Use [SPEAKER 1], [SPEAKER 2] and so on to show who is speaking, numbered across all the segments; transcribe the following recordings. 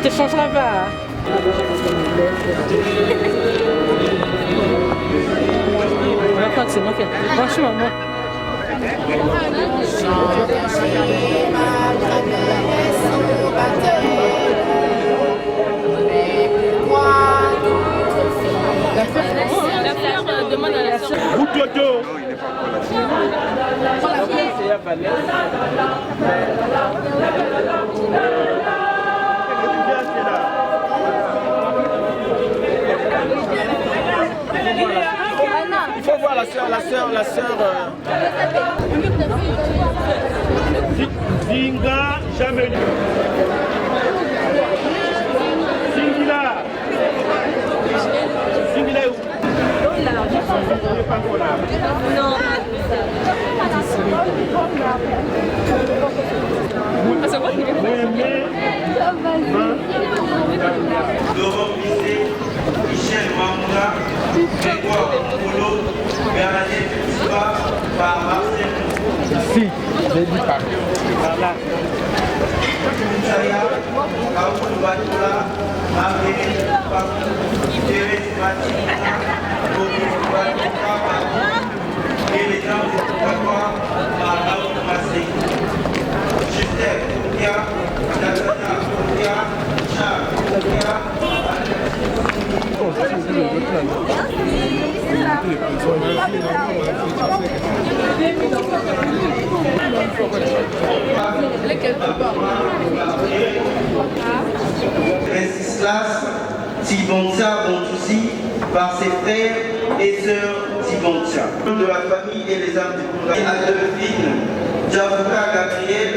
[SPEAKER 1] te changeras pas. Je crois que c'est moi qui ai. Franchement, moi. La fleur demande à la soeur.
[SPEAKER 2] Il faut voir la sœur.
[SPEAKER 3] Zinga, jamais. Singila. Singila est où?
[SPEAKER 1] Non.
[SPEAKER 4] Laurent Bissé, Michel Mamoura, Grégoire Polo, Bernadette Souba, par Marcel.
[SPEAKER 2] Ici, j'ai dit par là.
[SPEAKER 4] Saya, Raoul Batola, Marguerite Pakou, Thérèse Mathilda, Auguste Batola, et les gens de Toutakoua, par Raoul Massé. Justin Koukia, Nathalia Koukia, Charles Koukia, Venceslas Tibontia Bontoussi par ses frères et sœurs Tibontia. De la famille et les âmes du condamné, Adolphine, Djavouka Gabriel,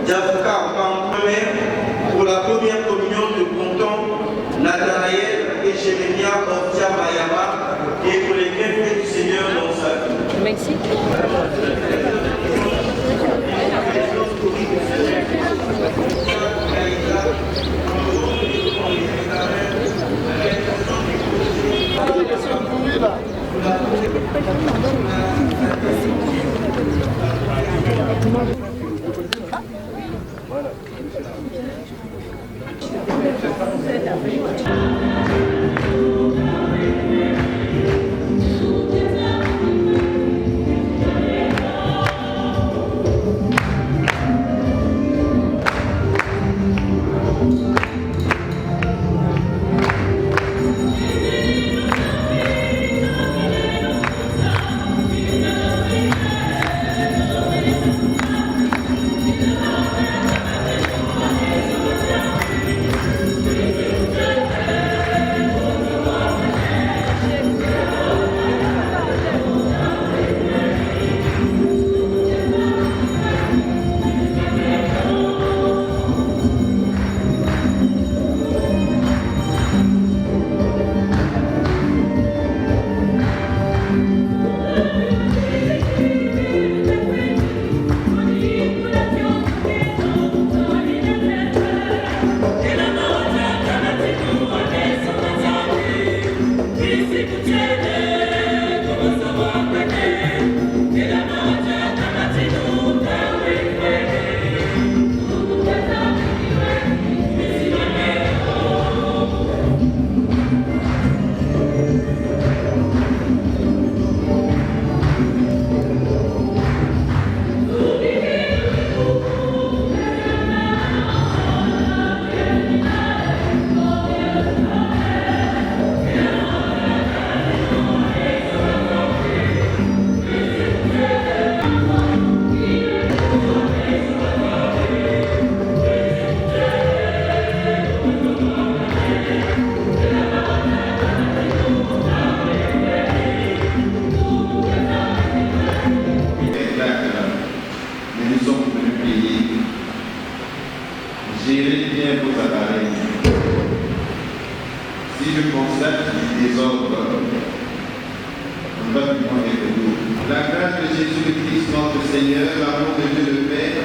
[SPEAKER 4] Djavouka Pamper, pour la première communion de Ponton, Nathanaël et Jérémia Ortia Mayama, et pour les bienfaits du Seigneur dans sa vie.
[SPEAKER 1] Merci.
[SPEAKER 5] Gérez bien vos appareils. Si je constate du désordre, on va plus loin avec nous. La grâce de Jésus-Christ, notre Seigneur, l'amour de Dieu le Père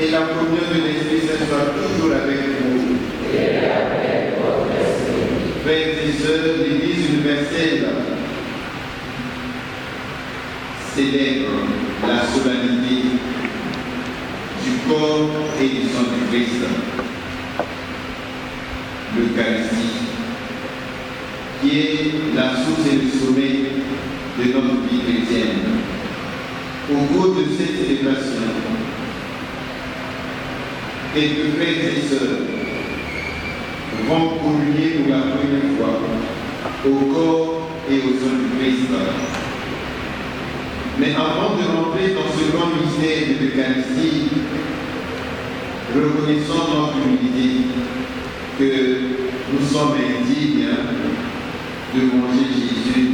[SPEAKER 5] et la communion de l'Esprit Saint soient toujours avec vous. Et avec votre esprit. Frères et sœurs, l'Église universelle célèbre la solennité du corps et du sang du Christ. l'Eucharistie, qui est la source et le sommet de notre vie chrétienne. Au cours de cette célébration, quelques frères et sœurs vont communier pour la première fois au corps et au sang du Christ. Mais avant de rentrer dans ce grand mystère de l'Eucharistie, reconnaissons notre humilité que nous sommes indignes de manger Jésus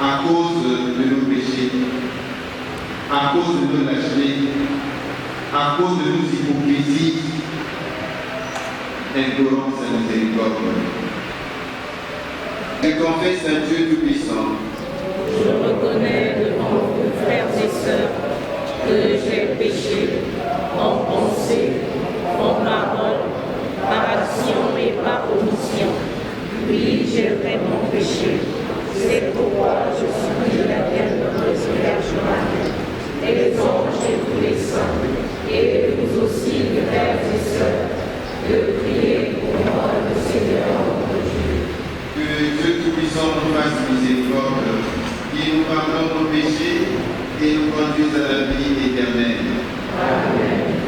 [SPEAKER 5] à cause de nos péchés, à cause de nos lâchetés, à cause de nos hypocrisies. Implorons sa miséricorde. Je confesse un Dieu tout-puissant.
[SPEAKER 1] Je reconnais devant vous, frères et sœurs, que j'ai péché en pensée, en parole, par action et par omission. Oui, j'ai vraiment péché. C'est pourquoi je supplie la bienheureuse Vierge Marie, et les anges et tous les saints, et vous aussi, frères et sœurs, de prier pour moi, le Seigneur notre Dieu.
[SPEAKER 5] Que Dieu tout-puissant nous fasse miséricorde, qui nous pardonne nos péchés et nous conduise à la vie éternelle.
[SPEAKER 1] Amen.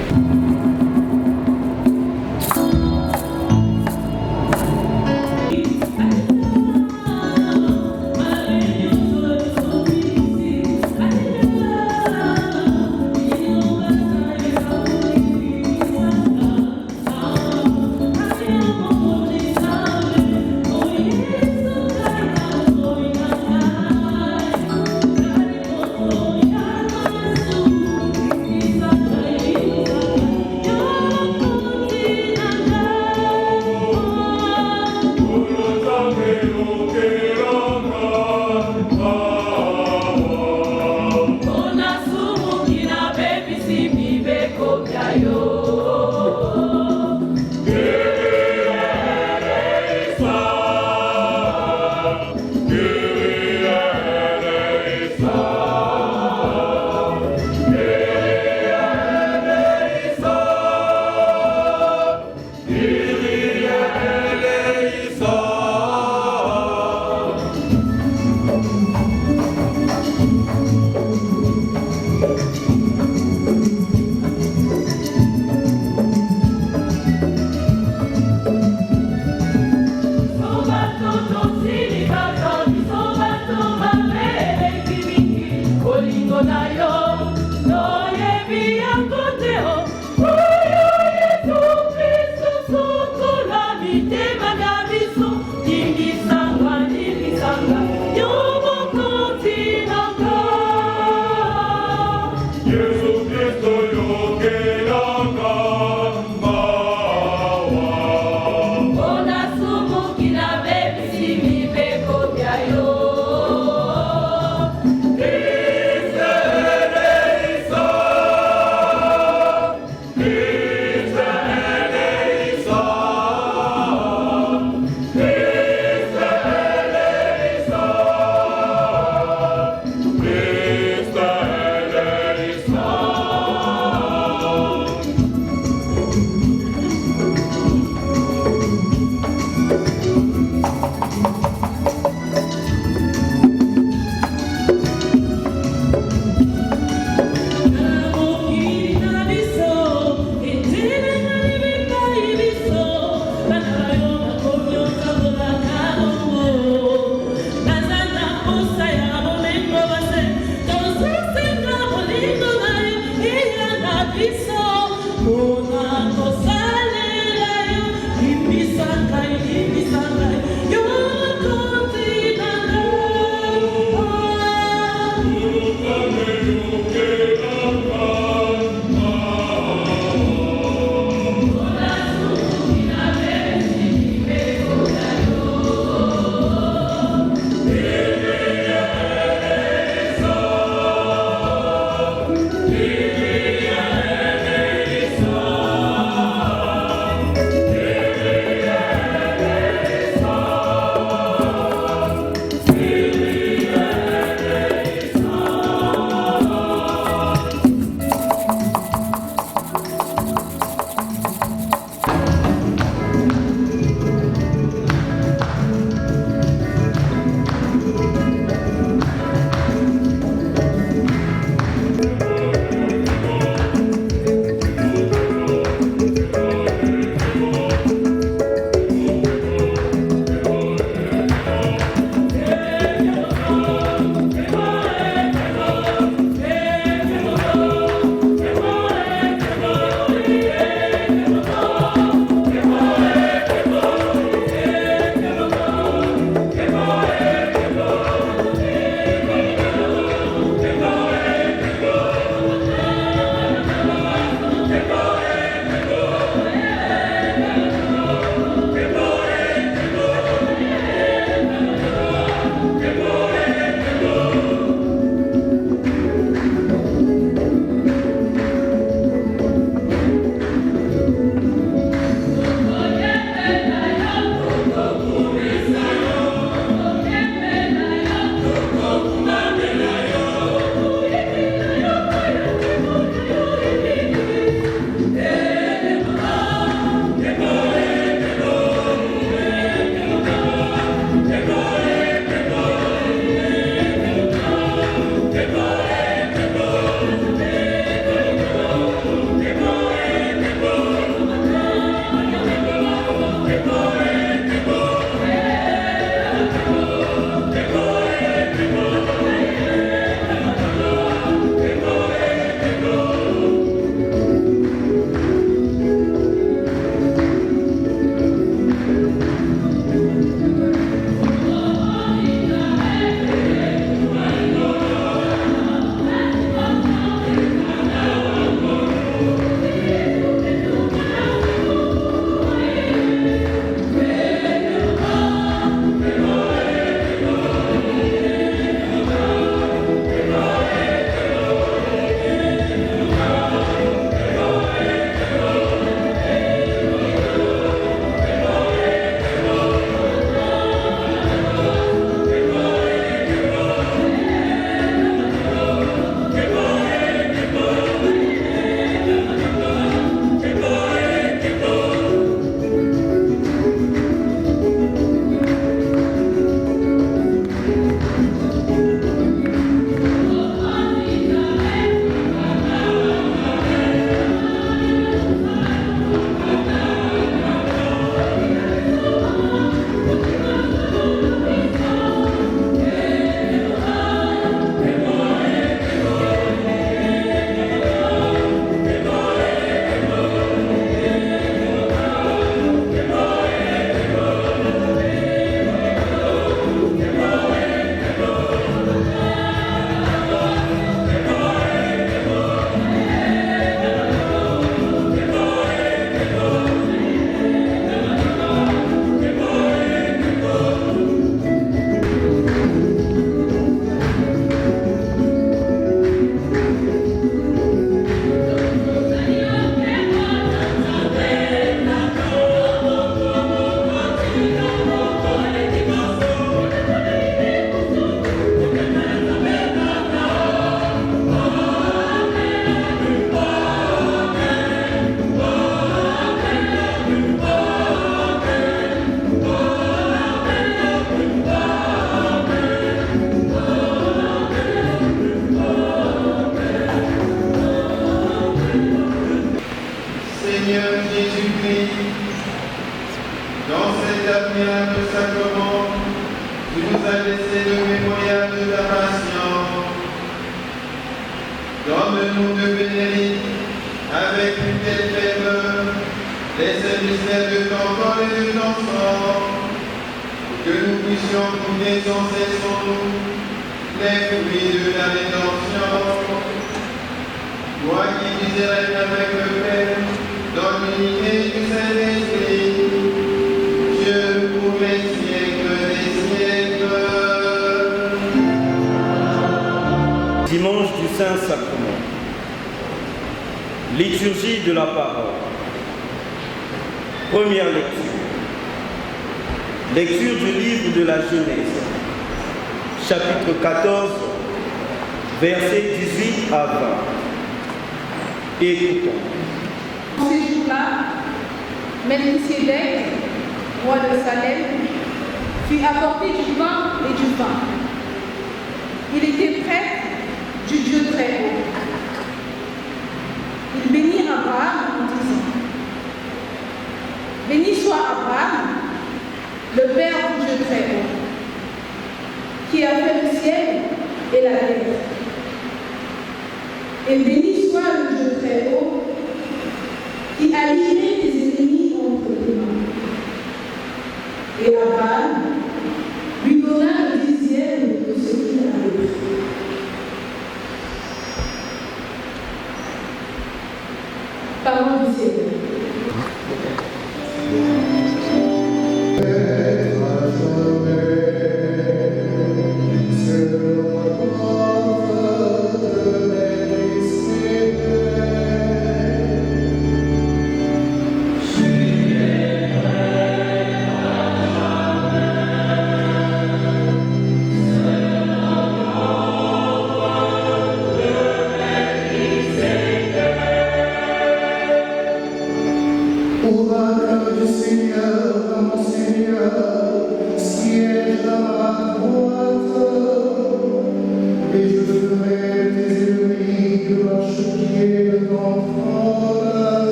[SPEAKER 5] admirable sacrement, tu nous as laissé le mémorial de ta passion. Donne-nous de bénir avec une telle ferveur les saints mystères de ton corps et de ton sang, que nous puissions goûter sans cesse en nous les fruits de la rédemption. Toi qui vis et règnes avec le Père, dans l'unité du Saint-Esprit, Dieu pour les siècles des siècles.
[SPEAKER 4] Dimanche du Saint-Sacrement. Liturgie de la parole. Première lecture. Lecture du livre de la Genèse, chapitre 14, versets 18 à 20. Écoutons.
[SPEAKER 6] Ces jours-là, Melchisédek, roi de Salem, fut apporté du pain et du vin. Il était prêtre du Dieu très haut. Il bénit Abraham en disant: Béni soit Abraham, le Père du Dieu très haut, qui a fait le ciel et la terre. Et béni soit le Dieu très haut, qui a livré tes ennemis entre tes mains. Et Abraham lui donna le 10e de ce qu'il avait pris. Parole du Seigneur.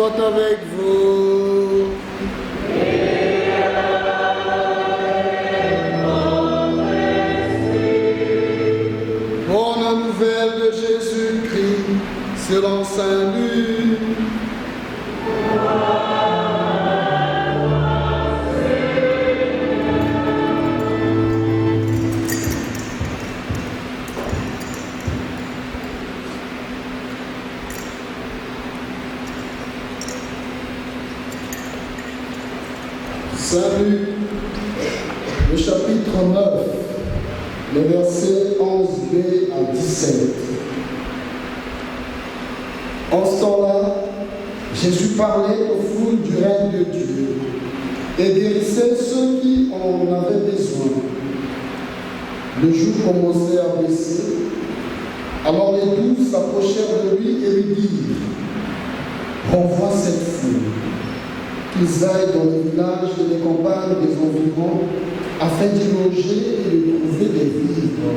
[SPEAKER 7] soit avec vous. Bonne nouvelle de Jésus-Christ selon Saint Luc. Saint Luc, le chapitre 9, les versets 11b à 17. En ce temps-là, Jésus parlait aux foules du règne de Dieu et guérissait ceux qui en avaient besoin. Le jour commençait à baisser. Alors les 12 s'approchèrent de lui et lui dirent: renvoie cette foule, qu'ils aillent dans les villages et les campagnes des environs, afin d'y loger et de trouver des vivres.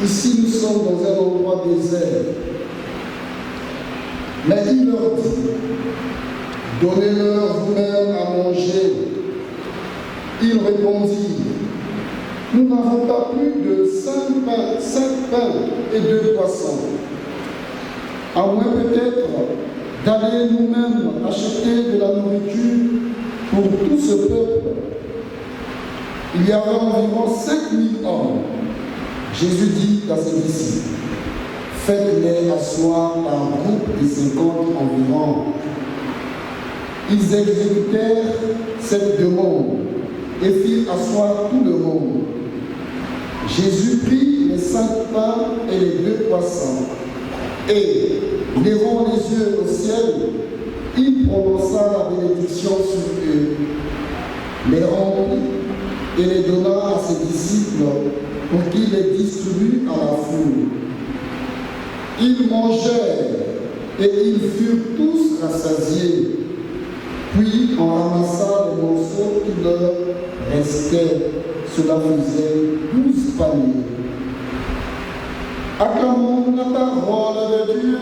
[SPEAKER 7] Ici, nous sommes dans un endroit désert. Mais il leur dit: donnez-leur vous-même à manger. Ils répondirent: nous n'avons pas plus de 5 pains et 2 poissons. À moins peut-être d'aller nous-mêmes acheter de la nourriture pour tout ce peuple. Il y avait environ 5000 hommes. Jésus dit à ses disciples: faites-les asseoir par groupe de 50 environ. Ils exécutèrent cette demande et firent asseoir tout le monde. Jésus prit les 5 pains et les 2 poissons et, levant les yeux au ciel, il prononça la bénédiction sur eux, les remplit et les donna à ses disciples pour qu'ils les distribuent à la foule. Ils mangèrent et ils furent tous rassasiés. Puis on ramassa les morceaux qui leur restaient. Cela faisait 12 paniers. Acclamons la parole de Dieu.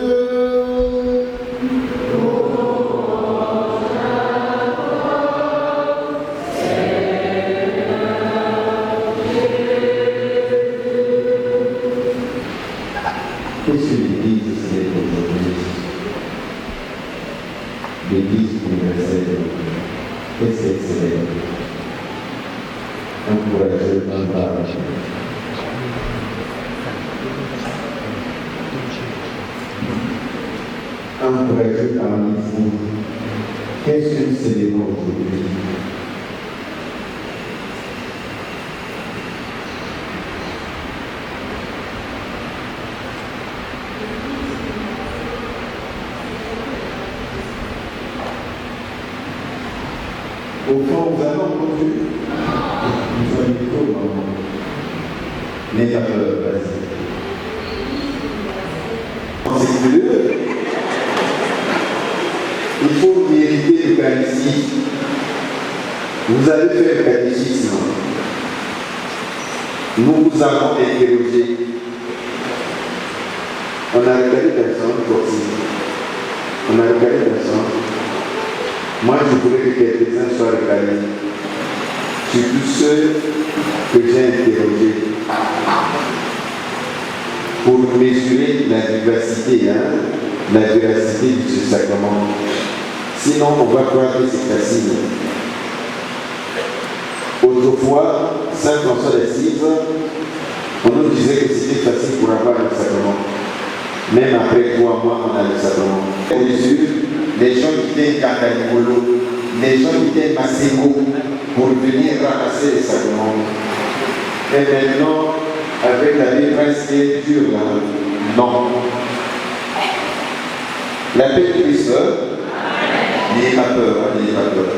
[SPEAKER 5] Qu'est-ce que l'Église c'est aujourd'hui? L'Église universelle, qu'est-ce que c'est? Encourager un partage. Encourager parmi vous. Qu'est-ce que nous célébrons aujourd'hui? Au fond, vous avez entendu? Nous sommes plutôt maman. N'ayez pas peur, vas-y. C'est mieux. Il faut mériter l'Eucharistie. Vous avez fait le catéchisme. Nous vous avons interrogé. On a regardé personne possible. On a regardé personne. Moi, je voulais que quelques-uns soient regardés. Surtout ceux que j'ai interrogés. Pour mesurer la vivacité de ce sacrement. Sinon, on va croire que c'est facile. Autrefois, Saint François d'Assise, on nous disait que c'était facile pour avoir le sacrement. Même après 3 mois, on a le sacrement. Au mesure, les gens qui étaient Candanigolo, les gens qui étaient Masségo, pour venir ramasser les sacrements. Et maintenant, avec la vie presque dure, là, non. La paix de Christ, n'ayez pas peur, n'ayez pas peur.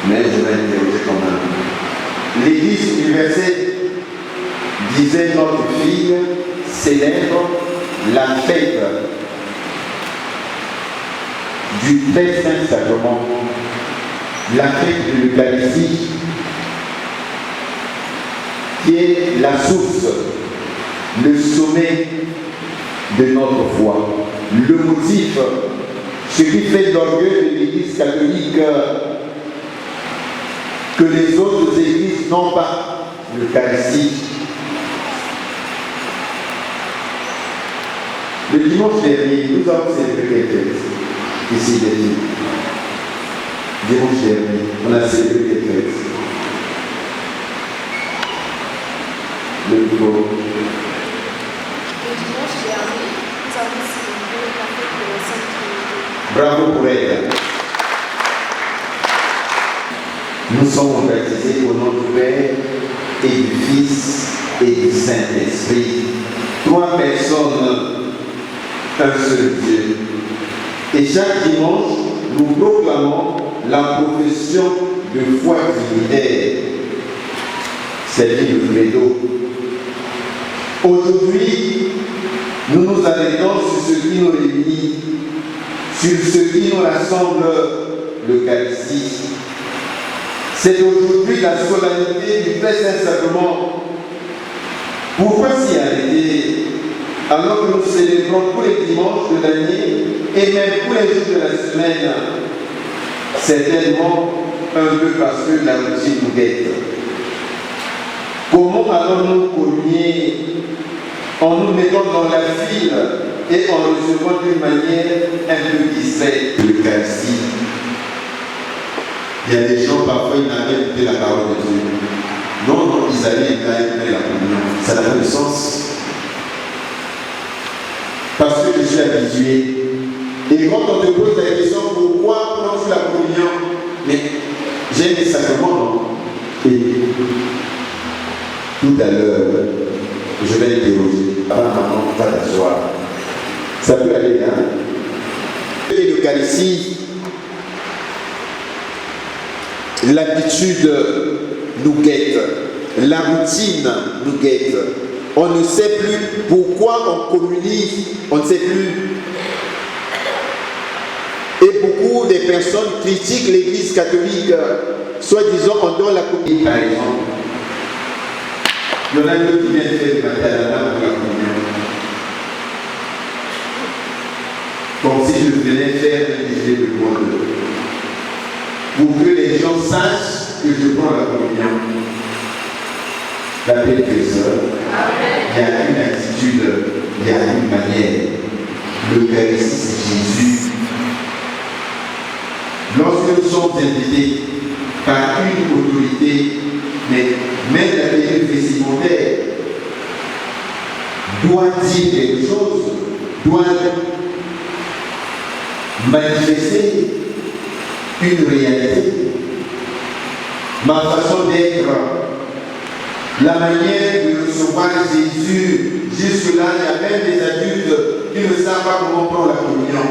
[SPEAKER 5] Mais je vais interroger quand même. L'Église universelle disait: notre fille célèbre la fête du très saint sacrement, la fête de l'Eucharistie, qui est la source, le sommet de notre foi, le motif Ce qui fait l'orgueil de l'Église catholique que les autres églises n'ont pas, l'Eucharistie. Le dimanche dernier, nous avons célébré quelle fête ici dernier. Dimanche dernier, on a célébré quelle fête. Le dimanche.
[SPEAKER 8] Le dimanche dernier, nous avons célébré la fête de la Sainte Trinité.
[SPEAKER 5] Bravo pour elle. Nous sommes baptisés au nom du Père et du Fils et du Saint-Esprit. 3 personnes, un seul Dieu. Et chaque dimanche, nous proclamons la profession de foi trinitaire. C'est le credo. Aujourd'hui, nous nous arrêtons sur ce qui nous réunit, sur ce qui nous rassemble, l'Eucharistie. C'est aujourd'hui la solennité du Très Saint-Sacrement. Pourquoi s'y arrêter alors que nous célébrons tous les dimanches de l'année et même tous les jours de la semaine? Certainement un peu parce que la routine nous guette. Comment allons-nous communier en nous mettant dans la file et en recevant d'une manière un peu distraite l'Eucharistie? Il y a des gens, parfois, ils n'avaient écouté la parole de Dieu. Non, ils allaient écouter la communion. Ça n'a pas de sens. Parce que je suis habitué. Et quand on te pose la question, pourquoi prends-tu la communion? Mais j'ai des sacrements, non? Et tout à l'heure, je vais interroger. Papa, maman, pas t'asseoir. Ça peut aller, hein? Et l'Eucharistie, l'habitude nous guette, la routine nous guette. On ne sait plus pourquoi on communie, on ne sait plus. Et beaucoup de personnes critiquent l'Église catholique, soi-disant on donne la communion. Par exemple, il y en a d'autres qui viennent faire du matin à la dame pour la communion. Comme si je venais faire un déjeuner de monde. Pour que les gens sachent que je prends la communion. La paix de sœur, il y a une attitude, il y a une manière. L'Eucharistie, c'est Jésus. Lorsque nous sommes invités par une autorité, mais même la période vestimentaire doit dire quelque chose, doit manifester une réalité. Ma façon d'être, la manière de recevoir Jésus, jusque-là, il y a même des adultes qui ne savent pas comment prendre la communion.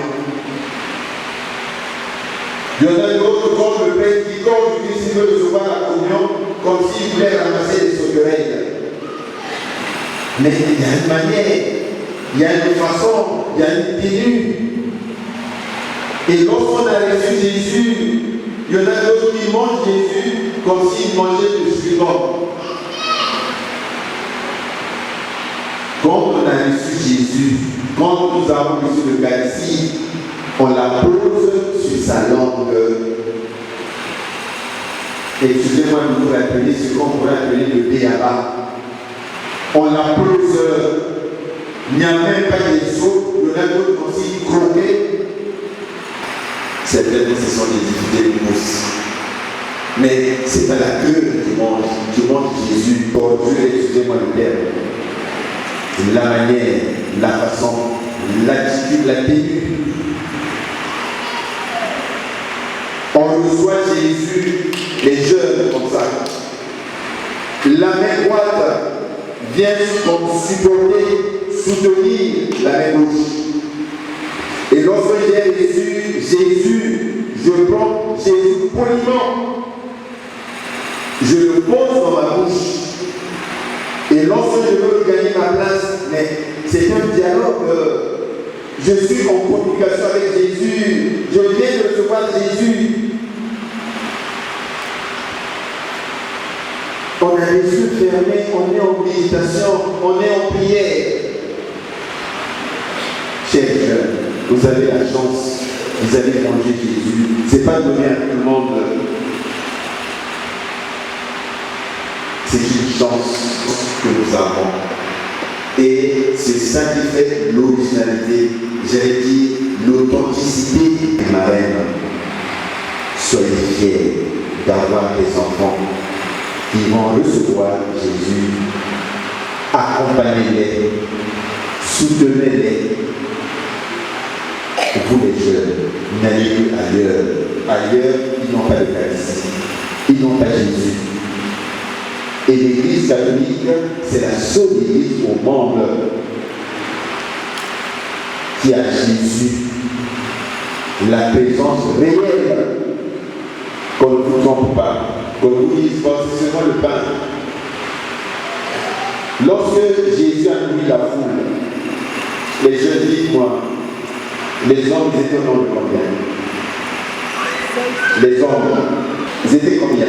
[SPEAKER 5] Il y en a d'autres comme le prêtre qui, quand il veut recevoir la communion, comme s'il voulait ramasser des sauterelles. Mais il y a une manière, il y a une façon, il y a une tenue. Et lorsqu'on a reçu Jésus, il y en a d'autres qui mangent Jésus comme s'ils mangeaient le suivant. Quand on a reçu Jésus, quand nous avons reçu l'Eucharistie, on la pose sur sa langue. Excusez-moi de vous rappeler ce qu'on pourrait appeler le béaba. On la pose, il n'y a même pas des os, il y en a d'autres aussi croqués. Certainement, ce sont des difficultés de mousse. Mais ce n'est pas la queue que tu manges Jésus. Pour Dieu, excusez-moi le terme. La manière, la façon, l'attitude, la tenue. On reçoit Jésus, les jeunes comme ça. La main droite vient comme supporter, soutenir la main gauche. Et lorsque j'ai reçu Jésus, je prends Jésus poliment. Je le pose dans ma bouche. Et lorsque je veux gagner ma place, mais c'est un dialogue. Je suis en communication avec Jésus. Je viens de recevoir Jésus. On a les yeux fermés, on est en méditation, on est en prière. Chers jeunes, vous avez la chance vous allez manger Jésus. Ce n'est pas donné à tout le monde. C'est une chance que nous avons. Et c'est ça qui fait l'originalité, j'allais dire l'authenticité des marraines. Soyez fiers d'avoir des enfants qui vont recevoir Jésus. Accompagnez-les, soutenez-les. Vous les jeunes, n'allez plus ailleurs. Ailleurs, ils n'ont pas d'Eucharistie, ils n'ont pas Jésus. Et l'Église catholique, c'est la seule Église au monde qui a Jésus, la présence réelle, qu'on ne vous trompe pas, qu'on vous dise pas, c'est seulement le pain. Lorsque Jésus a nourri la foule, les jeunes disent moi, les hommes ils étaient au nombre de combien? Les hommes, ils étaient combien?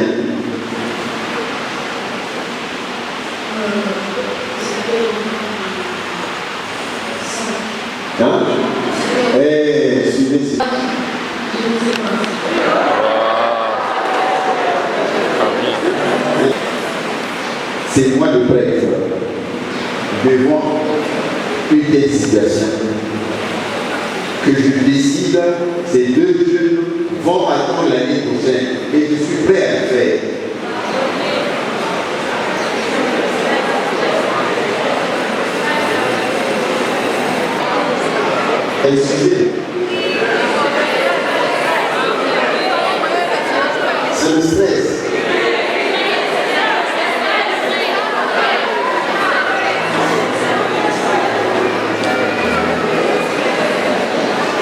[SPEAKER 5] Hein? Eh, suivez. C'est moi le prêtre devant une telle situation que je décide, ces deux jeunes vont attendre l'année prochaine et je suis prêt à le faire. Excusez. C'est le stress.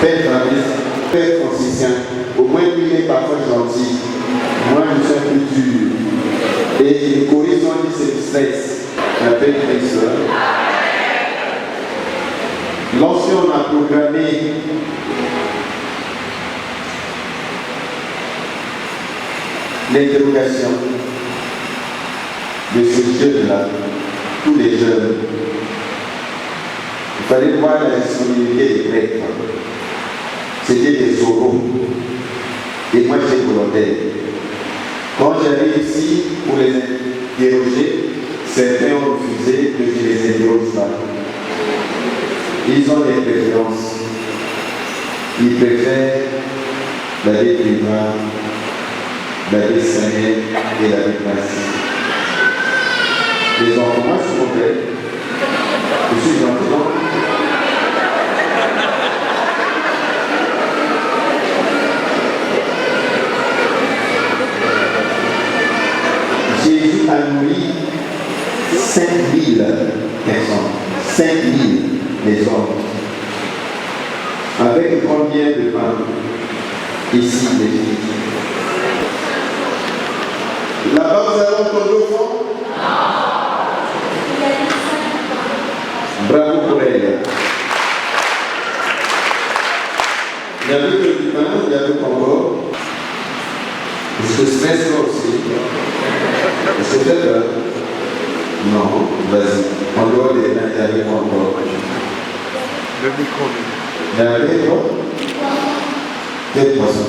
[SPEAKER 5] Père Fabrice, Père Franciscain, au moins lui il est parfois gentil. Moi je suis un peu dur. Et les choristes ont dit c'est le stress. J'appelle Christ. Lorsqu'on a programmé l'interrogation de ces jeunes-là, tous les jeunes, il fallait voir la disponibilité des prêtres. C'était des oraux. Et moi j'étais volontaire. Quand j'arrive ici pour les interroger, certains ont refusé que je les interroge pas. Ils ont des préférences. Ils préfèrent la vie privée, la vie sérielle et la vie classique. Les enfants, moi je suis mauvais. Je suis gentil. Jésus a nourri 5000 personnes. 5000 les hommes. Avec combien de pain? Ici, les filles. Là-bas, vous avez entendu au fond? Bravo pour elle. Il y avait que du pain, il y avait encore. Est-ce que stress aussi? Est-ce que tu as peur? Non, vas-y. En dehors des mains, il y avait encore. Le micro. Il y avait quoi? Quel poisson?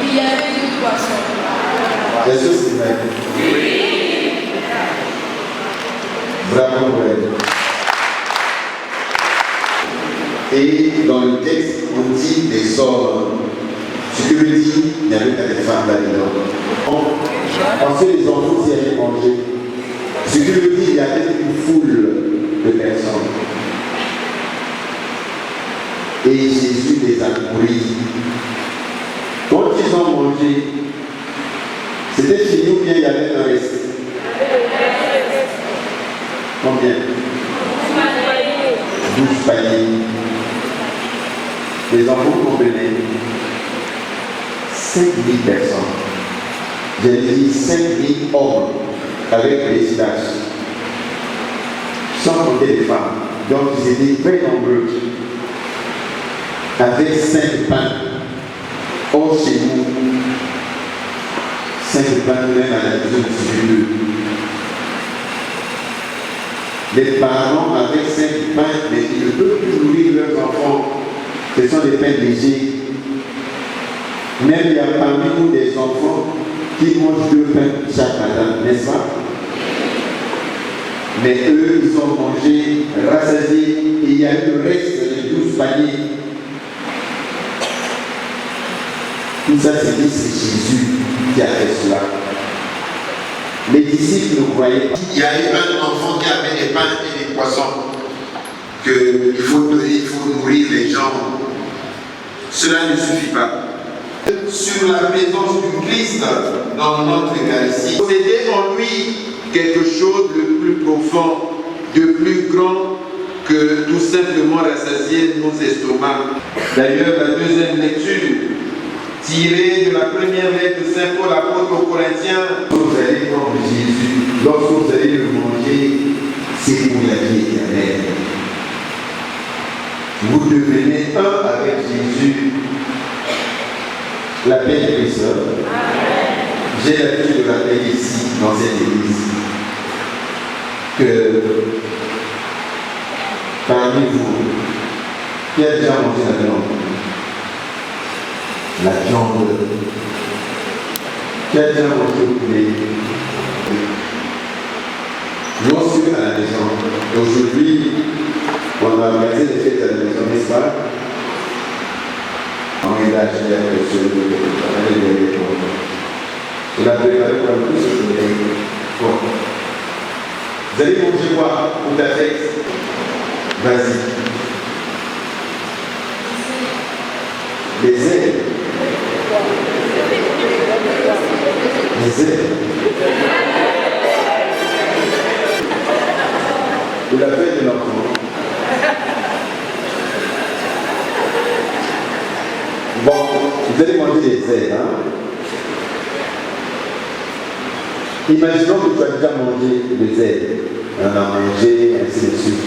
[SPEAKER 8] Il y avait du poisson.
[SPEAKER 5] Est-ce que c'est vrai? Oui. Bravo pour elle. Et dans le texte, on dit des hommes. Ce que veut dire, il n'y avait pas de femmes là-dedans. Parce que les enfants s'y allaient manger. Ce que veut dire, il y avait une foule de personnes. Et Jésus les a nourris. Quand ils ont mangé, c'était fini ou bien il y avait un reste? Combien? 12 paniers. Les enfants comprenaient 5000 personnes. J'ai dit 5000 hommes. avec les tâches, sans compter les femmes. Donc ils étaient très nombreux, avec 5 pains. Or chez nous, 5 pains même à la maison de Dieu. Les parents avec 5 pains, mais ils ne peuvent plus nourrir leurs enfants. Ce sont des pains légers. Même il y a parmi nous des enfants qui mangent 2 pains chaque matin, n'est-ce pas? Mais eux, ils ont mangé, rassasiés, et il y a eu le reste de 12 paniers. Tout ça, c'est Jésus qui a fait cela. Les disciples ne croyaient pas. Il y a eu un enfant qui avait des pains et des poissons, qu'il faut nourrir les gens. Cela ne suffit pas. Sur la présence du Christ dans notre Eucharistie, posséder en lui quelque chose de plus profond, de plus grand que tout simplement rassasier nos estomacs. D'ailleurs, la deuxième lecture, tirée de la première lettre de Saint Paul apôtre aux Corinthiens, vous allez prendre Jésus, lorsque vous allez le manger, c'est pour la vie éternelle. Vous devenez un avec Jésus. La paix des sœurs. J'ai l'habitude de la paix ici, dans cette église, que parmi vous, qui a déjà mangé la viande? La viande. Qui a déjà mangé le poulet? Non, sûr à la maison. Aujourd'hui, on a organisé des fêtes à la maison, n'est-ce pas? On est là, je vais avec ce on a préparé pour nous ce que bon. Vous allez manger quoi pour ta fête? Vas-y. Les ailes. Les ailes. Pour la fête de l'enfant. Bon, vous allez manger les ailes, hein? Imaginons que tu as déjà mangé les ailes. On a mangé, ainsi de suite.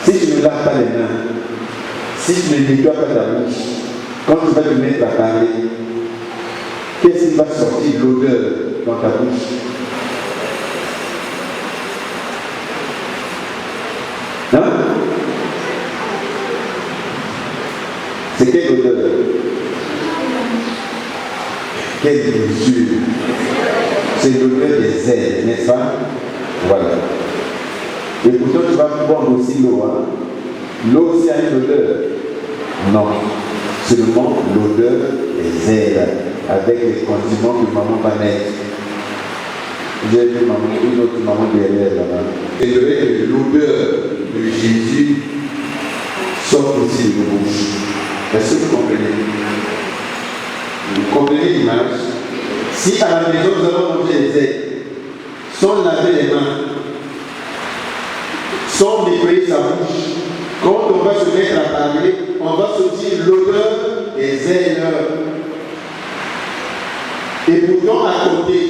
[SPEAKER 5] Si tu ne laves pas les mains, si tu ne nettoies pas ta bouche, quand tu vas te mettre à parler, qu'est-ce qui va sortir l'odeur dans ta bouche? Hein? C'est quelle odeur? Quelle mesure? C'est l'odeur des ailes, n'est-ce pas? Voilà. Et pourtant, tu vas prendre aussi l'eau. Hein? L'eau aussi a une odeur. Non. Seulement l'odeur des ailes, avec les condiments que maman va mettre. J'ai vu une autre maman derrière là-bas. C'est vrai que l'odeur de Jésus sort aussi de nos bouches. Est-ce que vous comprenez? Vous comprenez l'image? Si à la maison nous avons mangé les ailes, sans laver les mains, sans nettoyer sa bouche, quand on va se mettre à parler, on va sentir l'odeur des ailes. Et pourtant, à côté,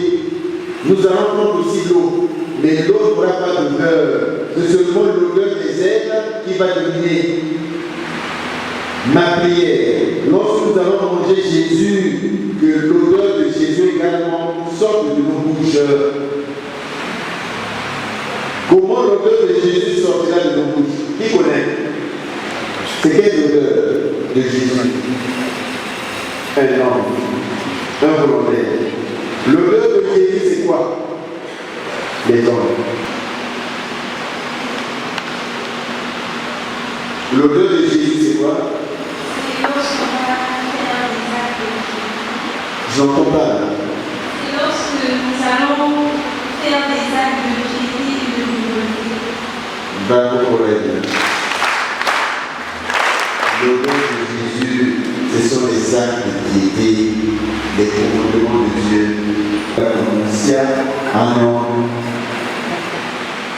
[SPEAKER 5] nous allons prendre aussi l'eau. Mais l'eau n'aura pas d'odeur. C'est seulement l'odeur des ailes qui va dominer. Ma prière, lorsque nous allons manger Jésus, que l'odeur de Jésus également sorte de nos bouches. Comment l'odeur de Jésus sortira de nos bouches? Qui connaît? C'est quelle odeur de Jésus? Un homme, un volontaire. L'odeur de Jésus, c'est quoi? Les hommes. L'odeur de Jésus, c'est quoi? Je n'entends pas là.
[SPEAKER 9] C'est lorsque nous allons faire des actes de piété et de bonté.
[SPEAKER 5] Bravo pour elle. L'odeur de Jésus, ce sont les actes de piété, les commandements de Dieu. Ah non.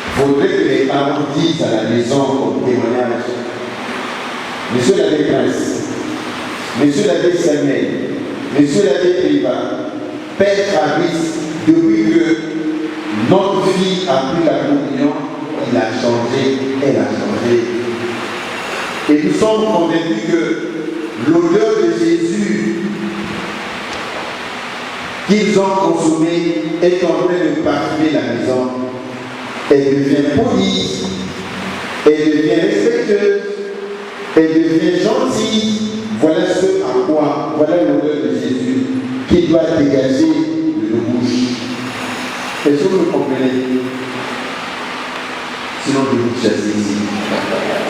[SPEAKER 5] Il faudrait que les parents disent à la maison comme témoignage. Monsieur l'abbé Prince, Monsieur l'abbé Samuel, Monsieur l'abbé Privat, Père Fabrice, depuis que Notre fille a pris la communion, il a changé, elle a changé. Et nous sommes convaincus que l'odeur de Jésus qu'ils ont consommé est en train de parfumer la maison. Elle devient polie, elle devient respectueuse, elle devient gentille. Voilà ce à quoi, voilà l'odeur de Jésus qui doit dégager de nos bouches. Est-ce que vous comprenez? Sinon, je vous chasse ici.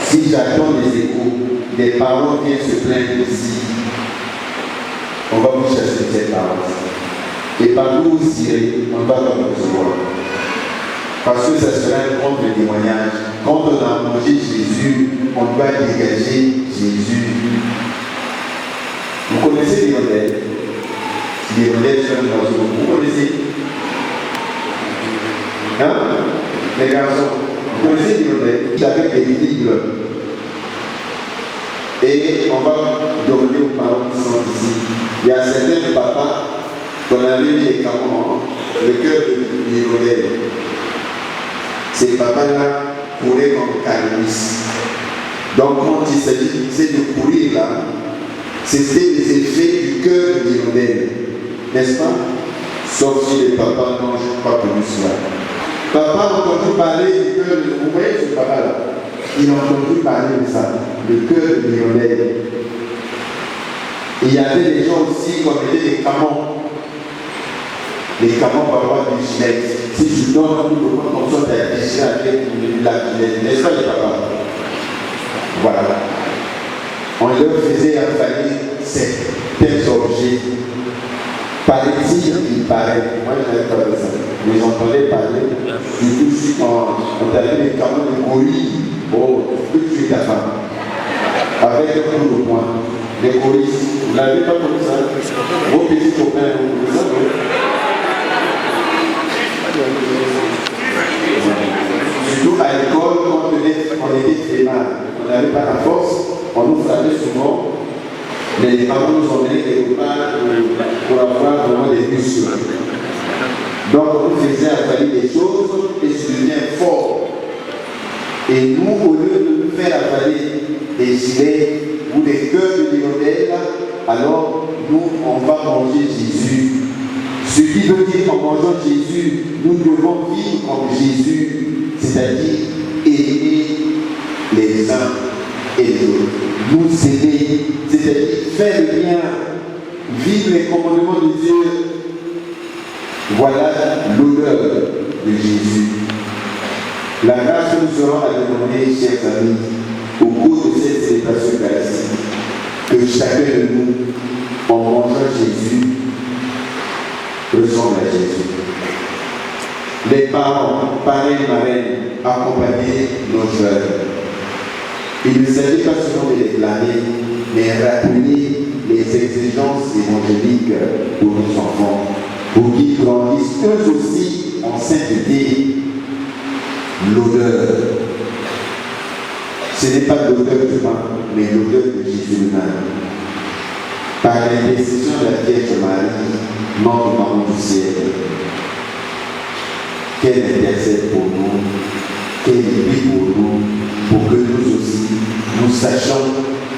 [SPEAKER 5] Si j'attends des échos, des parents viennent se plaindre ici, on va vous chasser cette parole. Et partout où vous irez, on va vous recevoir. Parce que ça sera un grand témoignage. Quand on a mangé Jésus, on doit dégager Jésus. Vous connaissez les modèles? Les modèles sont un oiseau. Vous connaissez? Hein? Les garçons, vous connaissez les modèles? Avec des tigres. Et on va demander aux parents qui sont ici. Il y a certains papas qu'on avait mis les camons, le cœur du modèle. Ces papas-là couraient comme cannabis. Donc quand il s'agissait de courir là, c'était les effets du cœur du modèle. N'est-ce pas? Sauf si les papas n'ont pas connu cela. Papa a entendu parler du cœur de... Vous voyez ce papa-là? Il a entendu parler de ça, le cœur du modèle. Et il y avait des gens aussi qui mettaient des camons. Les camons par rapport à du gilet. Si tu donnes tout le monde comme ça, tu as déchiré avec la gilet. N'est-ce pas les papas? Voilà. On leur faisait avaler certains objets. Paraît-il, il paraît. Moi, je n'avais pas de ça. Mais j'entendais parler. Du coup, si on avait les camons de colis, oh, tout de suite ta femme. Avec un coup de poing. Les colis. Vous n'avez pas comme ça? Vos petits copains, vous le savez. Surtout à l'école, quand on était très mal, on n'avait pas la force, on nous frappait souvent, mais les parents nous emmenaient quelque part pour avoir vraiment des muscles. Donc on nous faisait avaler des choses et se devient fort. Et nous, au lieu de nous faire avaler des gilets ou des cœurs de l'hôtel, alors nous, on va manger Jésus. Ce qui veut dire qu'en mangeant Jésus, nous devons vivre comme Jésus, c'est-à-dire aimer les uns et les autres. Nous aimer, c'est-à-dire faire le bien, vivre les commandements de Dieu. Voilà l'odeur de Jésus. La grâce que nous serons à demander, chers amis, au cours de cette célébration eucharistique, que chacun de nous, en mangeant Jésus, ressemble à Jésus. Les parents, parrains, marraines, accompagner nos jeunes. Il ne s'agit pas seulement de les blâmer, mais rappeler les exigences évangéliques pour nos enfants, pour qu'ils grandissent eux aussi en sainteté. L'odeur, ce n'est pas l'odeur du pain, mais l'odeur de Jésus lui-même. Par l'intercession de la Vierge Marie, notre Maman du ciel, qu'elle intercède pour nous, qu'elle prie pour nous, pour que nous aussi, nous sachions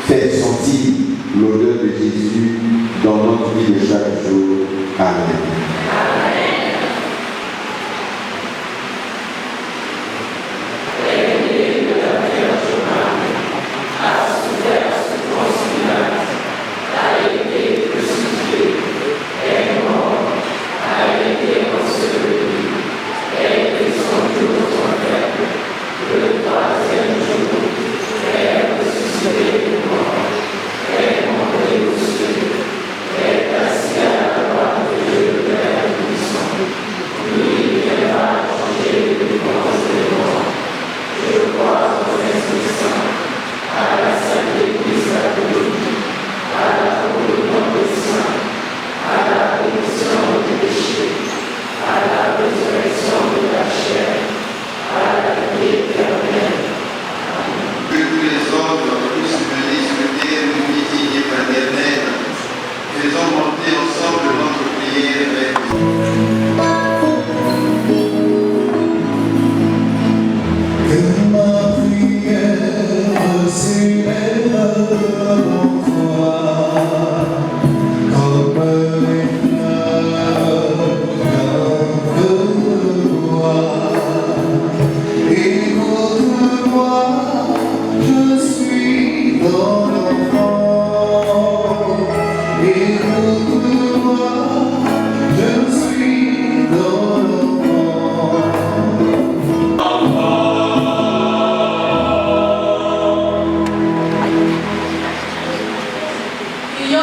[SPEAKER 5] faire sentir l'odeur de Jésus dans notre vie de chaque jour. Amen.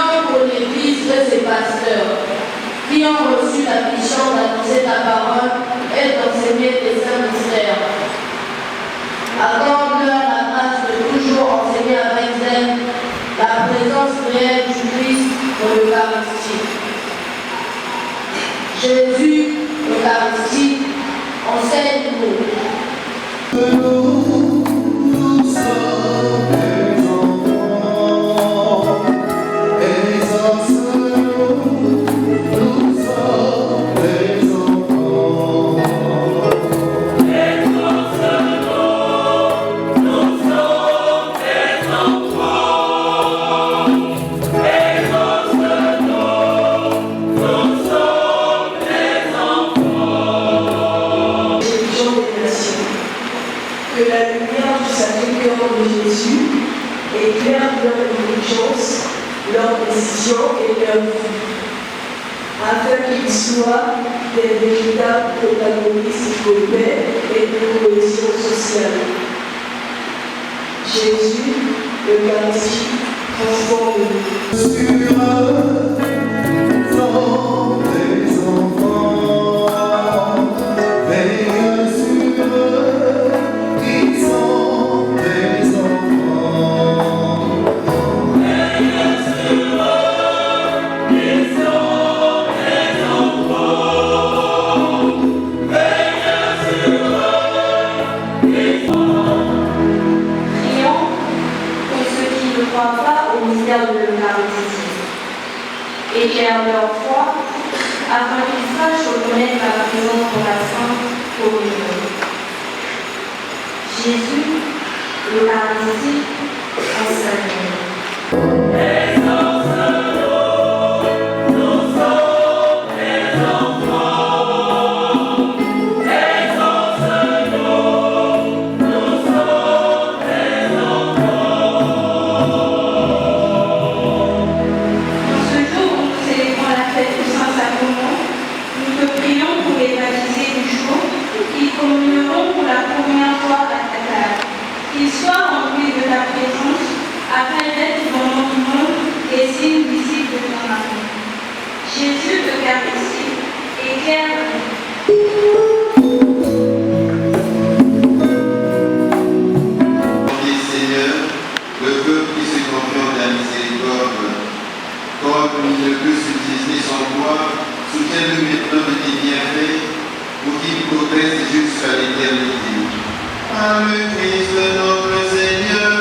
[SPEAKER 10] Prions pour l'Église et ses pasteurs qui ont reçu la mission d'annoncer ta parole et d'enseigner tes saints mystères. Accorde-leur la grâce de toujours enseigner avec zèle la présence réelle du Christ dans l'Eucharistie. Jésus, l'Eucharistie, enseigne-nous.
[SPEAKER 5] Nous sommes des enfants, exauce-nous, nous sommes des enfants.
[SPEAKER 6] Que la lumière du Sacré-Cœur de Jésus éclaire leur intelligence, leur décision et leur vie, afin qu'ils soient des véritables protagonistes de paix et de cohésion sociale. Jésus, l'Eucharistie, transforme-nous.
[SPEAKER 9] Éclaire leur foi afin qu'ils sachent reconnaître la présence de la Sainte Communion. Jésus, l'Eucharistie, enseigne. Qu'ils soient remplis de ta présence, afin d'être dans notre monde et signes visibles de ton amour. Jésus, l'Eucharistie, éclaire-nous.
[SPEAKER 5] Seigneur, le peuple qui se confie en ta miséricorde, comme il ne peut subsister sans toi, soutiens-le maintenant de tes bienfaits, pour qu'il progresse jusqu'à l'éternité. Par le Christ notre Seigneur.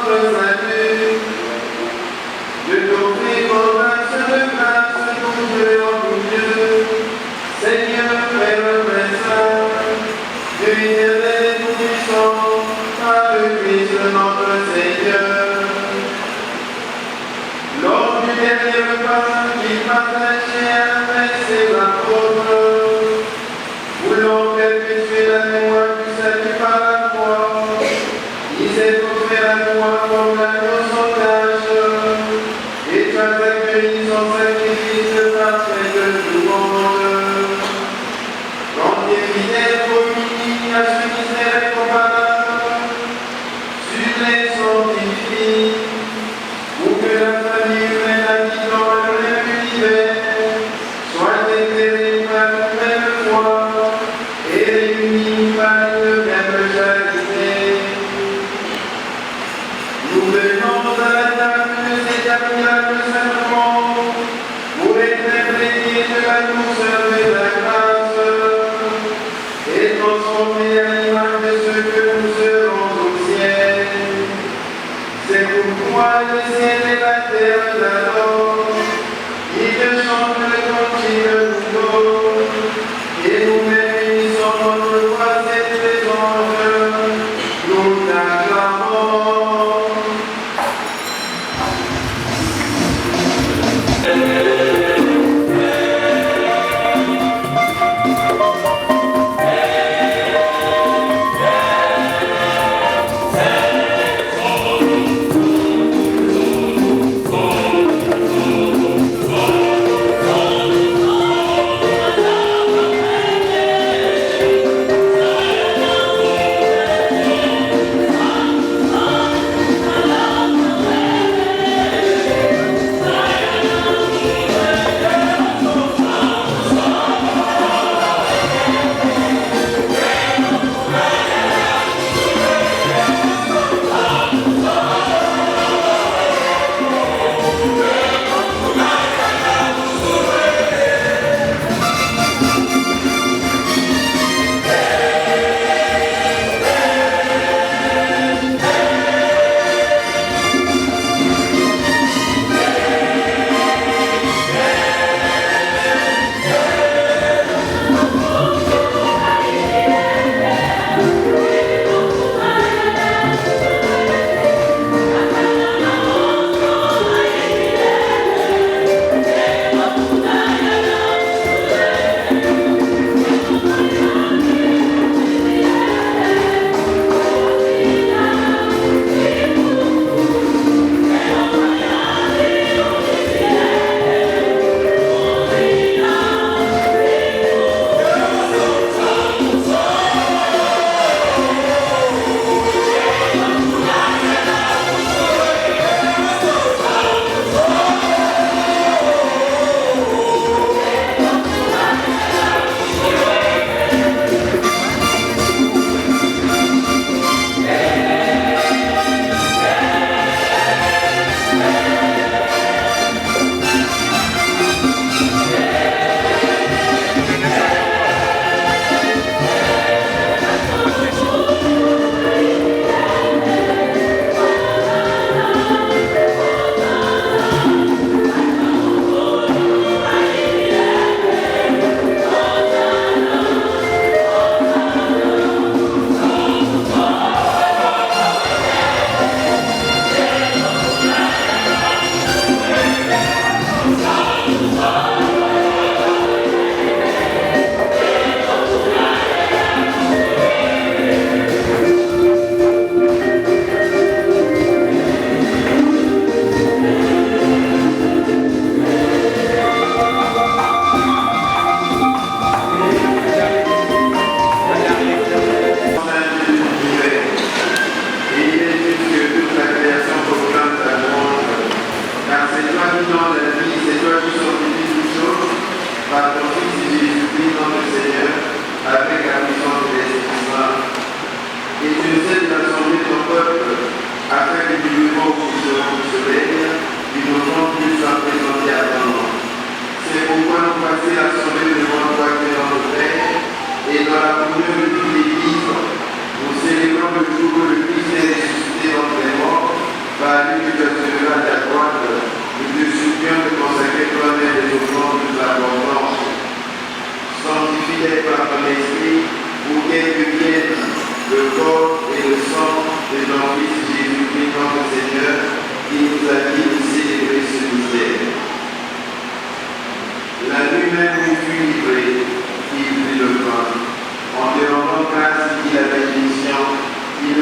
[SPEAKER 5] notre salut. Je t'offre mon action de grâce, ton Dieu en tout Dieu, Seigneur, Père, Père Saint, Dieu éternel et tout-puissant, par le Christ notre Seigneur. Lors du dernier repas qu'il partageait avec ses apôtres, voulant perpétuer la mémoire du salut par la croix, il s'est offert à toi comme l'agneau sans tache, et tu as accueilli son sacrifice parfait de louange. Quand tes fidèles communient à ce mystère incomparable, tu les sanctifies, pour que la famille humaine habitant le même univers soit éclairée par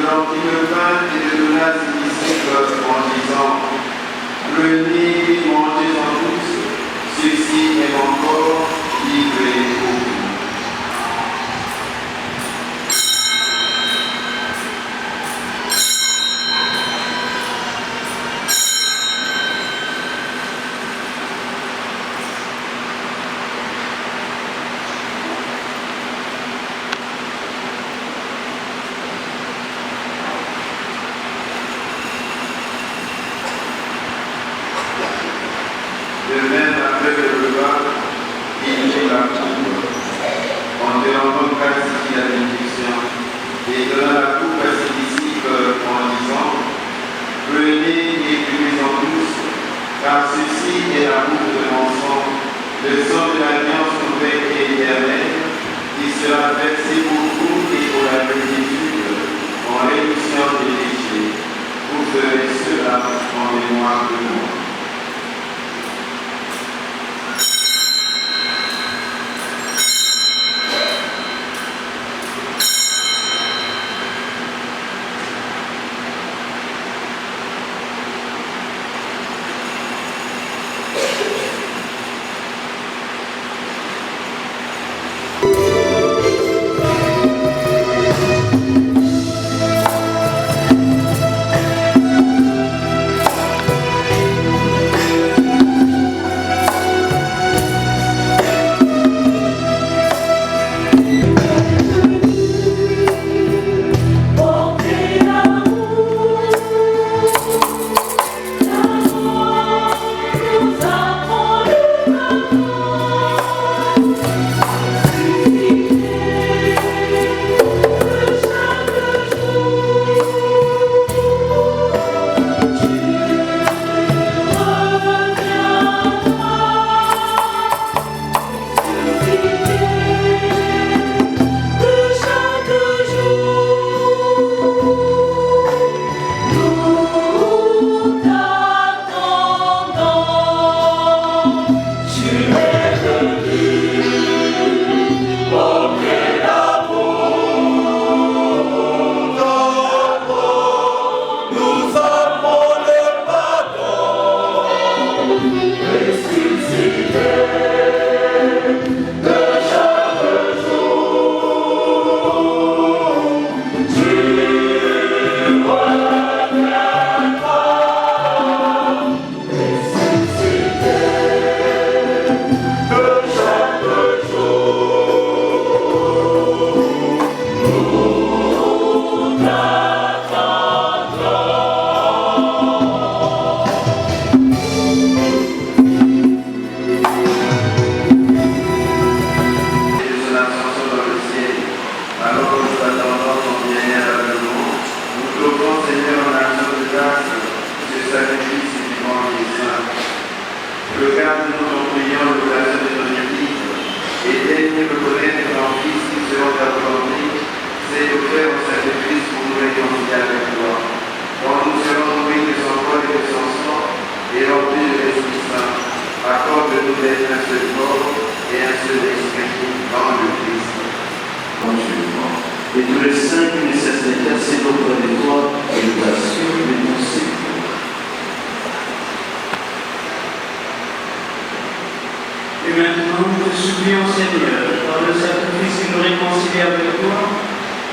[SPEAKER 5] leur prit le pain et le donna à ses disciples en disant, prenez, mangez-en tous, ceci est mon corps livré pour vous. De même, après le repas, il prit la coupe, en te rendant grâce à la bénédiction, et donna la coupe à ses disciples en disant, prenez et buvez-en tous, car ceci est la coupe de mon sang, le sang de l'alliance nouvelle et éternelle, qui sera versé pour vous et pour la multitude, en rémission des péchés. Vous ferez cela en mémoire de moi. Regarde-nous en priant l'occasion de notre Église et aide-nous le connaître en Fils qui selon ta volonté, c'est de faire un sacrifice pour nous réconcilier avec toi. Quand nous serons nourris de son corps et de son sang et remplis de l'Esprit Saint, accorde-nous d'être un seul corps et un seul esprit dans le Christ.
[SPEAKER 11] Continuellement. Et tous les saints qui ne cessent d'intercéder auprès de toi et nous assurent de ton secours. Et maintenant, nous te supplions, Seigneur, par le sacrifice qui nous réconcilie avec toi,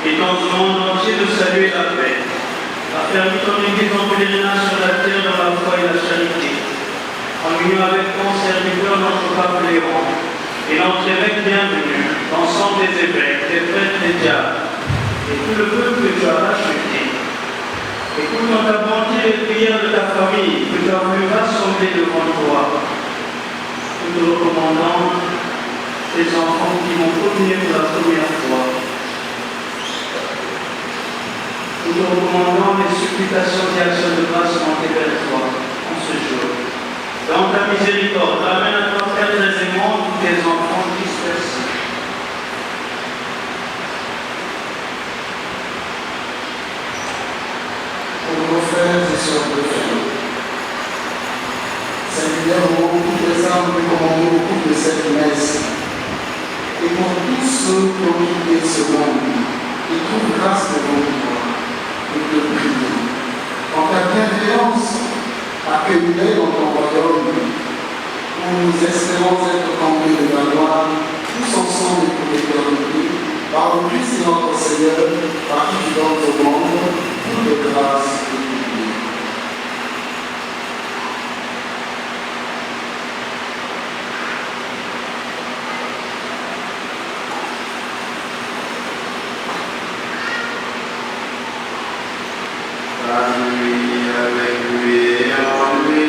[SPEAKER 11] et dans le monde entier de saluer la paix, affermis ton Église en pèlerinage sur la terre dans la foi et la charité, en union avec ton serviteur, notre pape Léon, et notre évêque bienvenu, l'ensemble des évêques, des prêtres, des diacres, et tout le peuple que tu as racheté. Écoute dans ta bonté les prières de ta famille, que tu as voulu rassembler devant toi. Nous te recommandons les enfants qui vont communier pour la première fois. Nous te recommandons les supplications et actions de grâce montées vers toi en ce jour. Dans ta miséricorde, ramène à toi, Père très aimant, tous tes enfants dispersés.
[SPEAKER 7] Pour nos frères et sœurs de foi, singulièrement toutes les âmes que commandons au cours de cette messe, et pour tous ceux qui ont quitté ce monde, qui trouvent grâce devant toi, nous espérons être comblés de ta gloire, tous ensemble et pour l'éternité, par le Christ notre Seigneur, par qui tu donnes au monde toute grâce et toute vie.
[SPEAKER 5] Avec lui et en lui.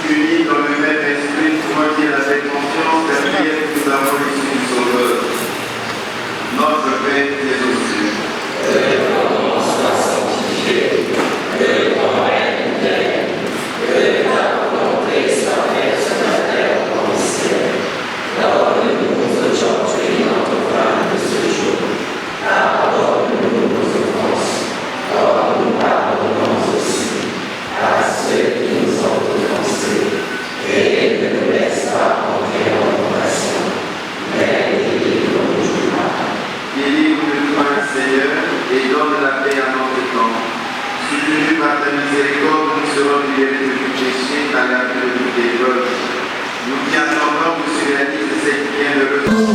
[SPEAKER 5] Unis dans le même esprit, toi qui avec confiance, la prière que nous avons reçue du Sauveur. Notre Père qui es aux cieux. Que ton nom soit sanctifié, que ton règne vienne, que ta volonté soit faite sur la terre comme au ciel. Donne-nous aujourd'hui notre pain de ce jour. Pardonne-nous nos offenses, comme nous pardonnons aussi à ceux qui nous ont offensés. Et ne nous laisse pas entrer en tentation, mais délivre-nous du mal. Délivre-nous, Seigneur, et donne la paix à notre temps. Soutenu par ta miséricorde, nous serons libérés de tout péché à la vie de toutes les épreuves. Nous qui attendons que se réalise cette bienheureuse.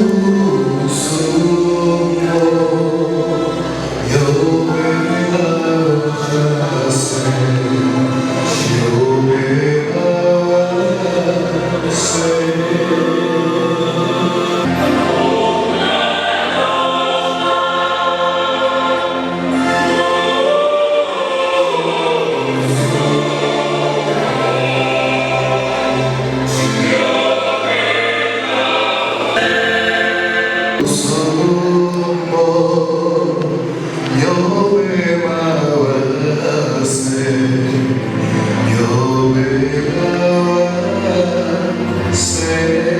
[SPEAKER 7] Say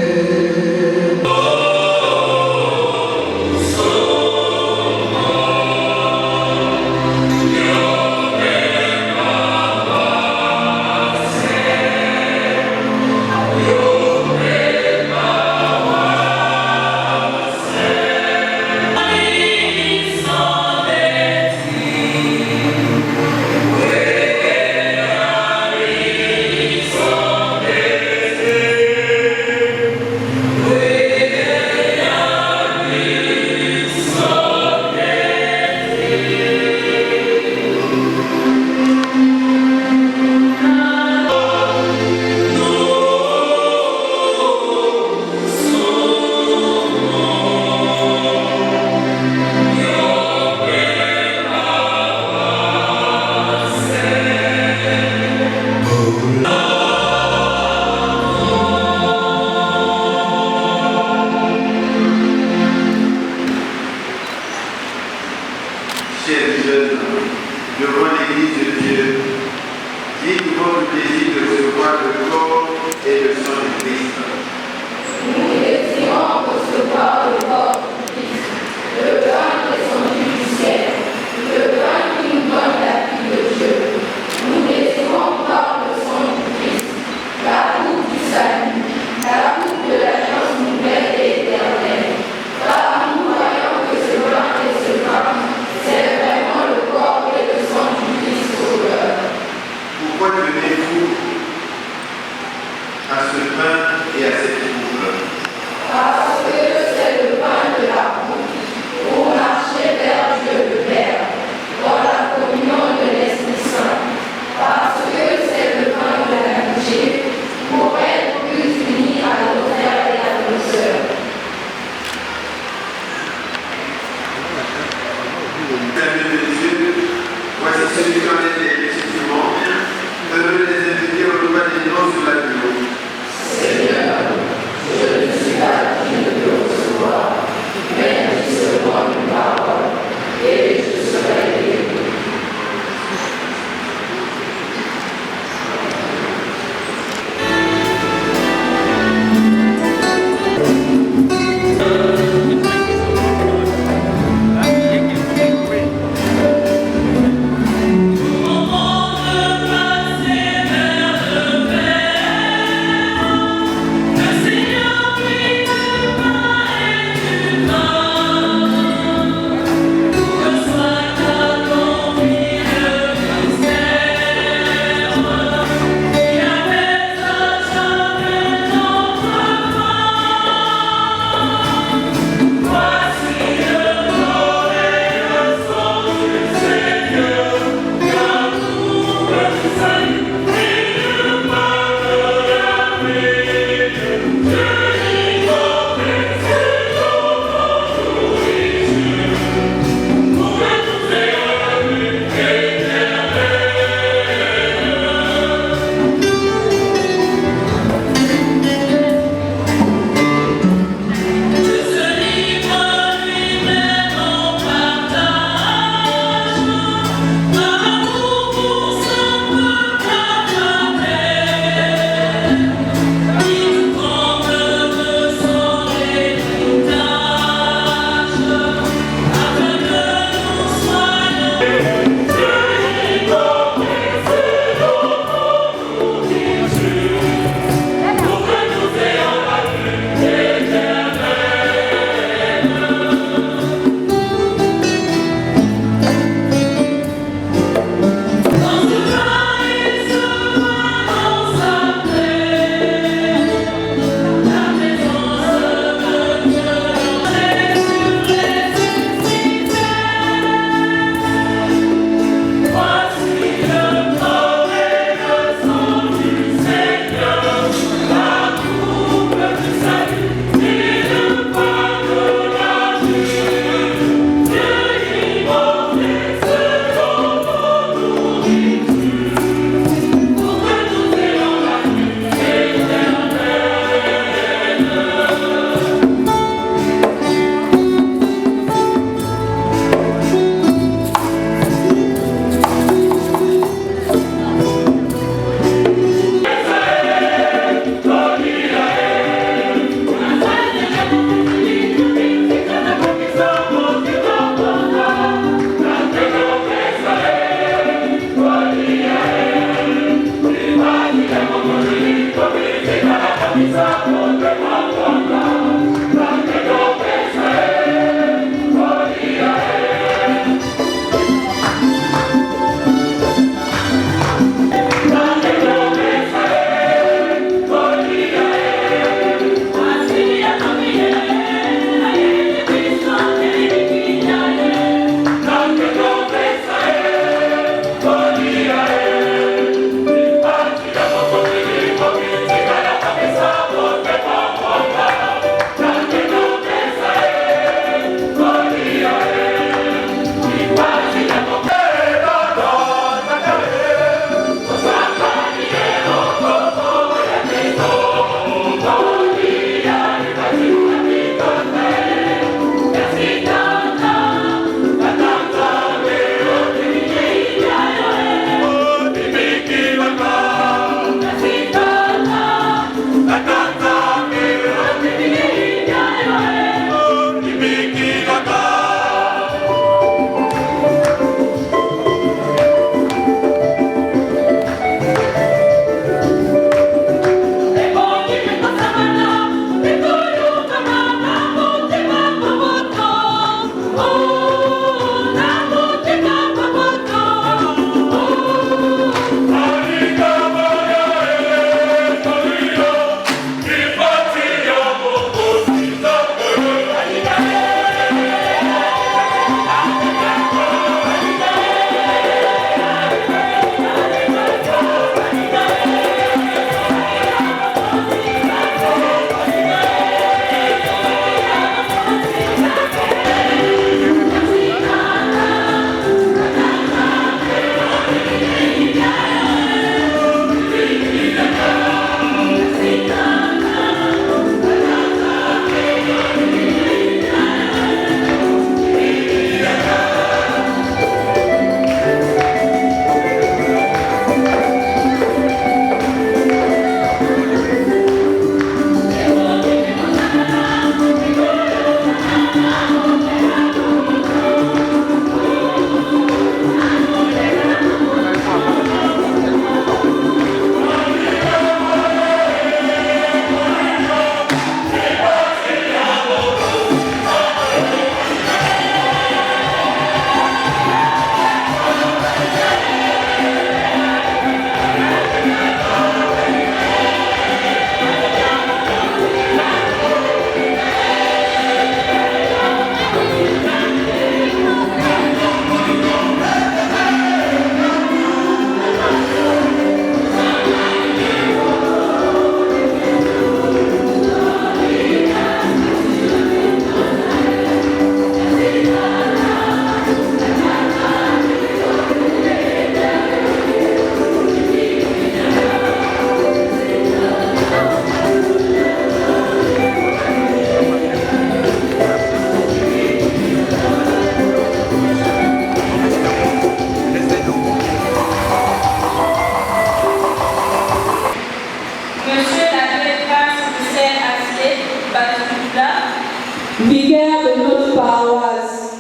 [SPEAKER 6] vicaire de notre paroisse,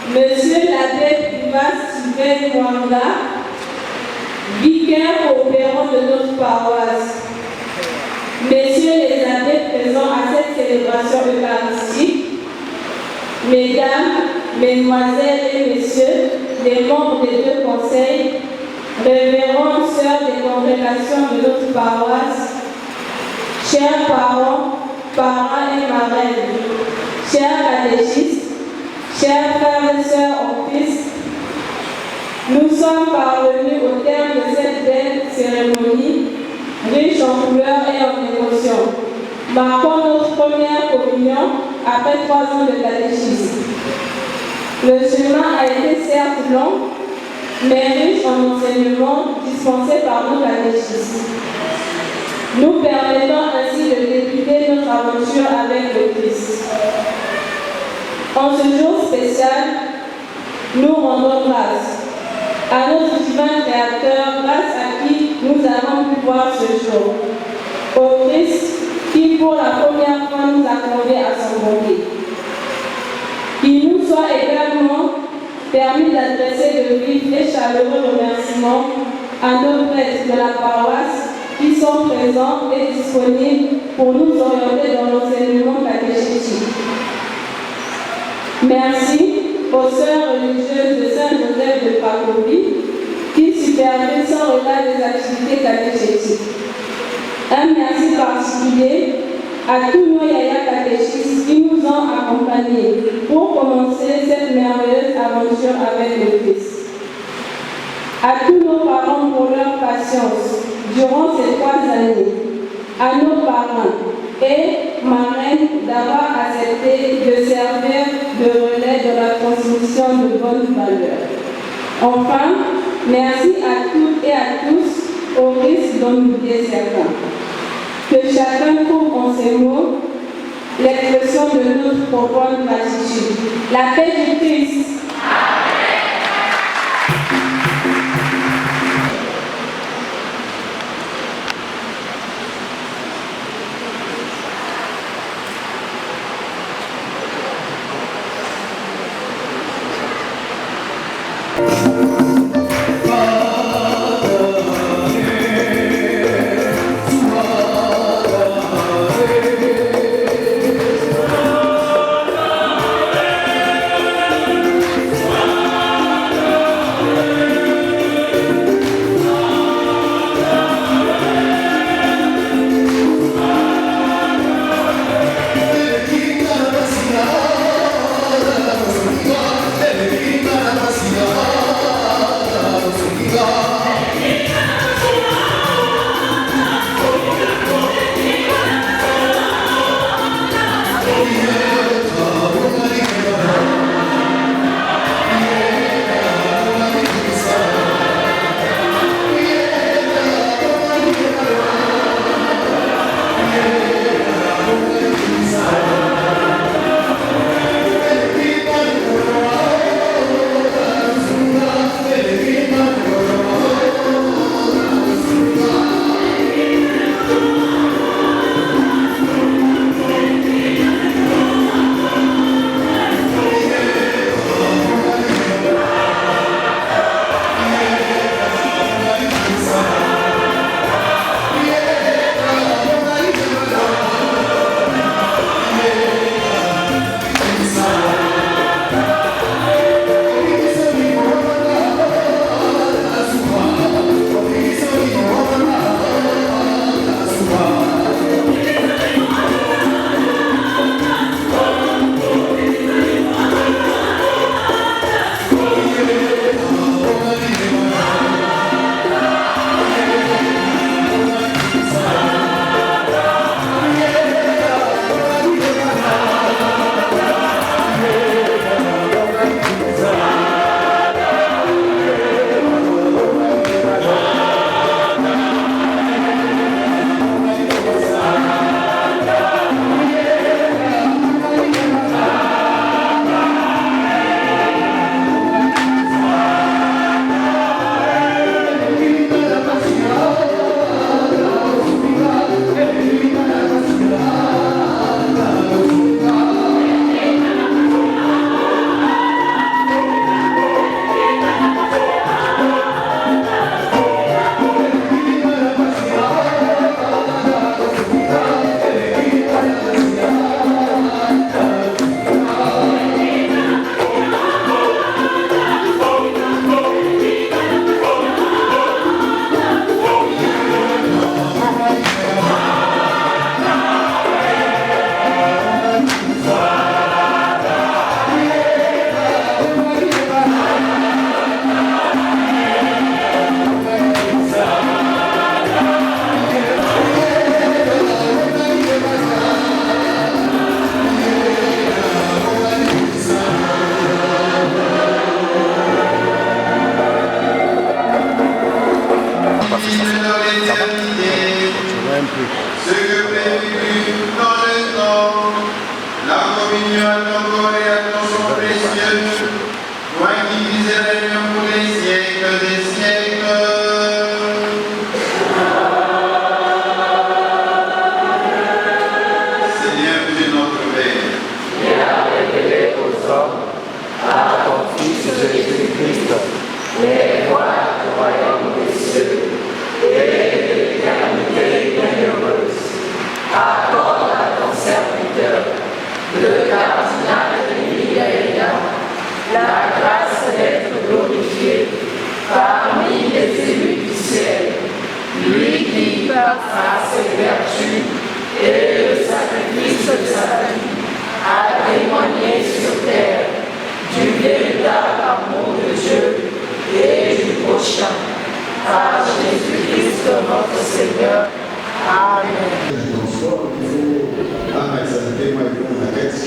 [SPEAKER 6] Monsieur l'abbé Primas Sylvain Mwanga, vicaire coopérant de notre paroisse, Messieurs les abbés présents à cette célébration eucharistique, Mesdames, Mesdemoiselles et Messieurs, les membres des deux conseils, révérends sœurs des congrégations de notre paroisse, chers parents, parents et marraines, chers catéchistes, chers frères et sœurs en Christ, nous sommes parvenus au terme de cette belle cérémonie, riche en couleurs et en émotions, marquant notre première communion après 3 ans de catéchisme. Le chemin a été certes long, mais riche en enseignements dispensés par nos catéchistes, nous permettant ainsi de débuter notre aventure avec le Christ. En ce jour spécial, nous rendons grâce à notre divin Créateur, grâce à qui nous avons pu voir ce jour, au Christ qui pour la première fois nous a conviés à son bonté. Qu'il nous soit également permis d'adresser de vifs et chaleureux remerciements à nos prêtres de la paroisse qui sont présents et disponibles pour nous orienter dans l'enseignement catéchétique. Merci aux sœurs religieuses de Saint-Joseph de Cracovie qui supervisent sans relâche les activités catéchétiques. Un merci particulier à tous nos yaya catéchistes qui nous ont accompagnés pour commencer cette merveilleuse aventure avec le Christ. À tous nos parents pour leur patience durant ces 3 années, à nos parents et marraines d'avoir accepté de servir de relais de la transmission de bonnes valeurs. Enfin, merci à toutes et à tous au risque dont nous desservons. Que chacun trouve en ces mots l'expression de notre profonde gratitude. La paix du Christ.
[SPEAKER 1] cardinal de Mireia, la grâce d'être glorifié parmi les élus du ciel, lui qui, par grâce et vertu et le sacrifice de sa vie, a témoigné sur terre du véritable amour de Dieu et du prochain. Par Jésus-Christ notre Seigneur. Amen.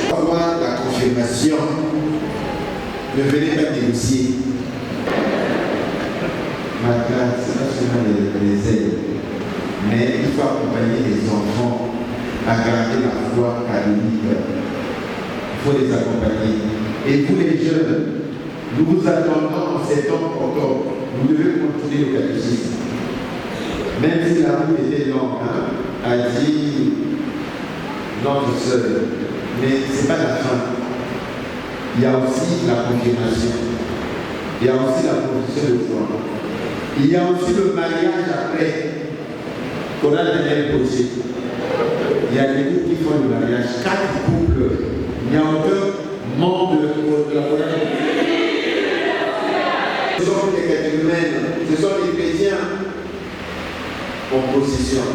[SPEAKER 5] Avoir la confirmation, ne venez pas négocier. Ma classe, c'est pas seulement les ailes, mais il faut accompagner les enfants à garder la foi catholique. Il faut les accompagner. Et vous les jeunes, nous vous attendons en septembre, octobre. Vous devez continuer le catéchisme. Même si la route était longue, a dit notre sœur, mais ce n'est pas la fin. Il y a aussi la confirmation. Il y a aussi la profession de foi. Il y a aussi le mariage après qu'on a déjà imposé. Il y a des couples qui font le mariage. 4 couples. Il n'y a aucun membre de la communauté. Ce sont des catéchumènes, ce sont des chrétiens en possession.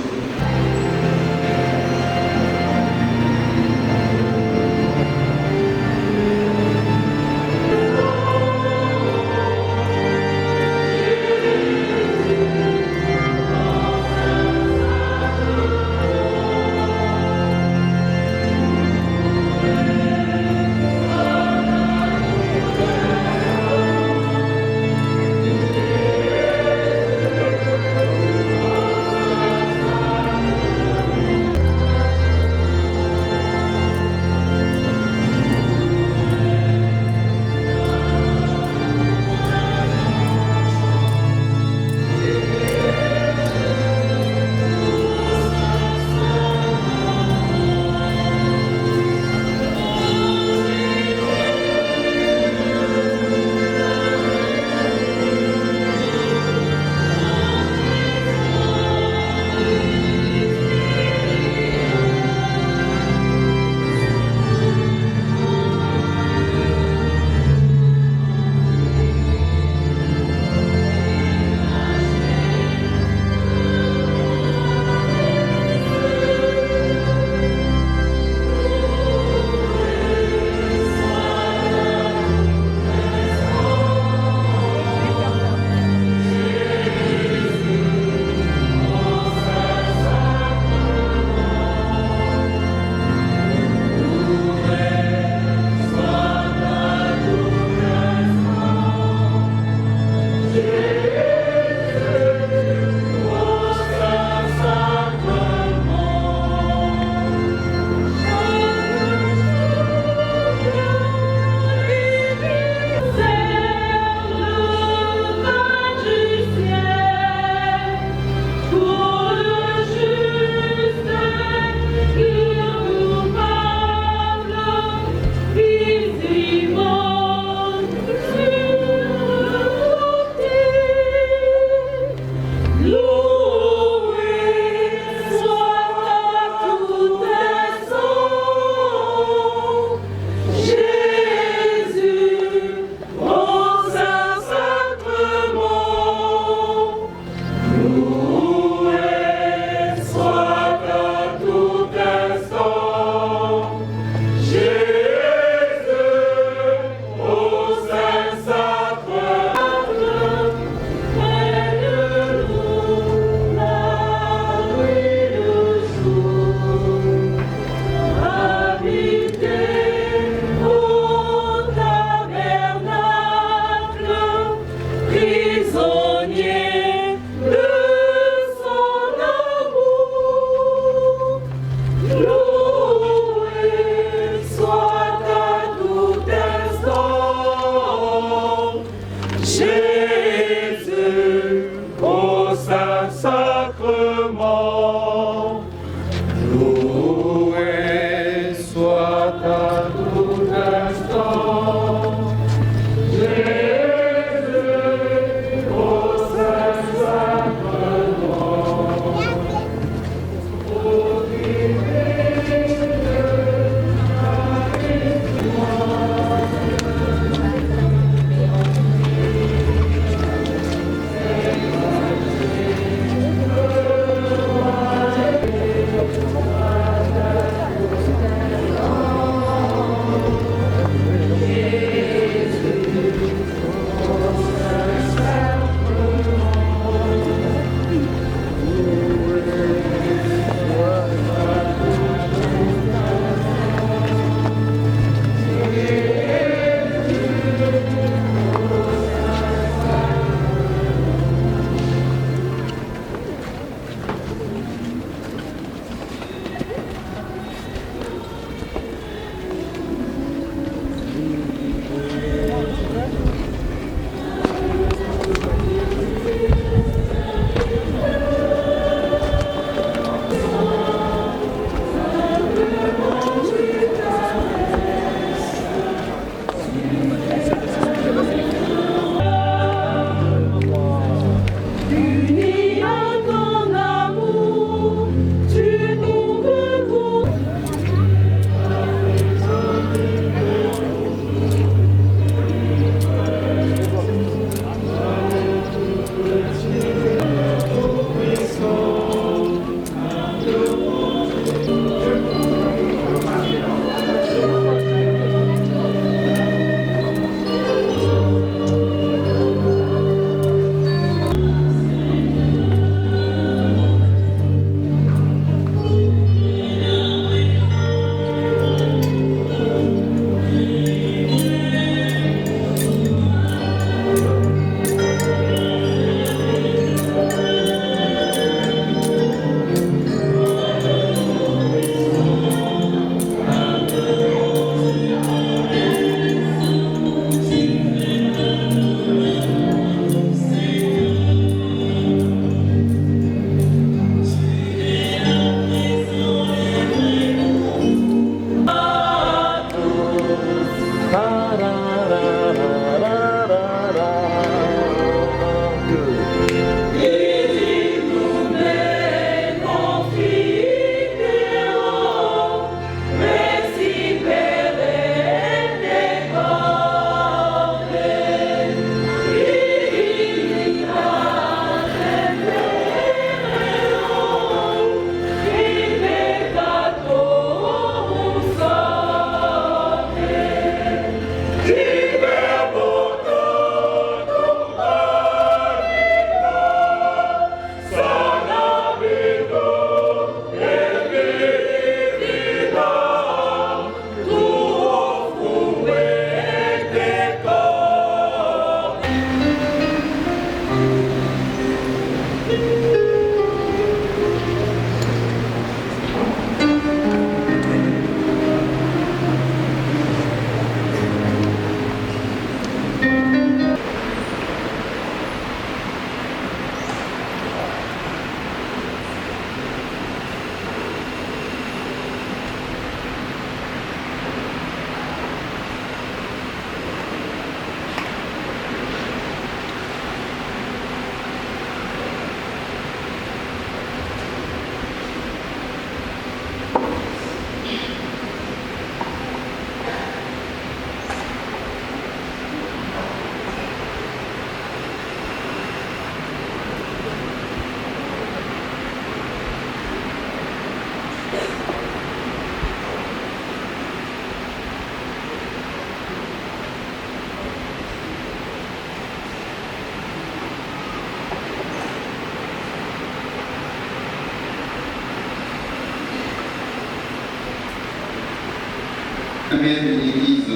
[SPEAKER 5] La mère de l'Église.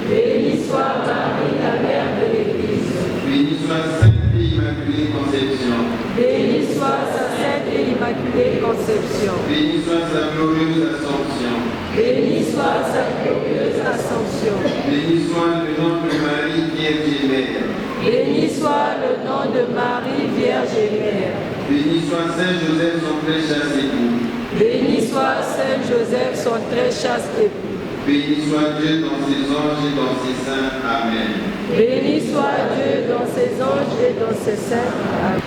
[SPEAKER 1] Béni soit Marie, la mère de l'Église.
[SPEAKER 5] Béni soit Sainte et Immaculée Conception.
[SPEAKER 1] Béni soit sa sainte et immaculée conception.
[SPEAKER 5] Béni soit sa glorieuse Assomption.
[SPEAKER 1] Béni soit sa glorieuse Assomption.
[SPEAKER 5] Béni soit le nom de Marie, Vierge et Mère.
[SPEAKER 1] Béni soit le nom de Marie, Vierge et Mère.
[SPEAKER 5] Béni soit Saint Joseph, son très chaste époux.
[SPEAKER 1] Béni soit Saint Joseph, son très chaste époux.
[SPEAKER 5] Béni soit Dieu dans ses anges et dans ses saints. Amen.
[SPEAKER 1] Béni soit Dieu dans ses anges et dans ses saints. Amen.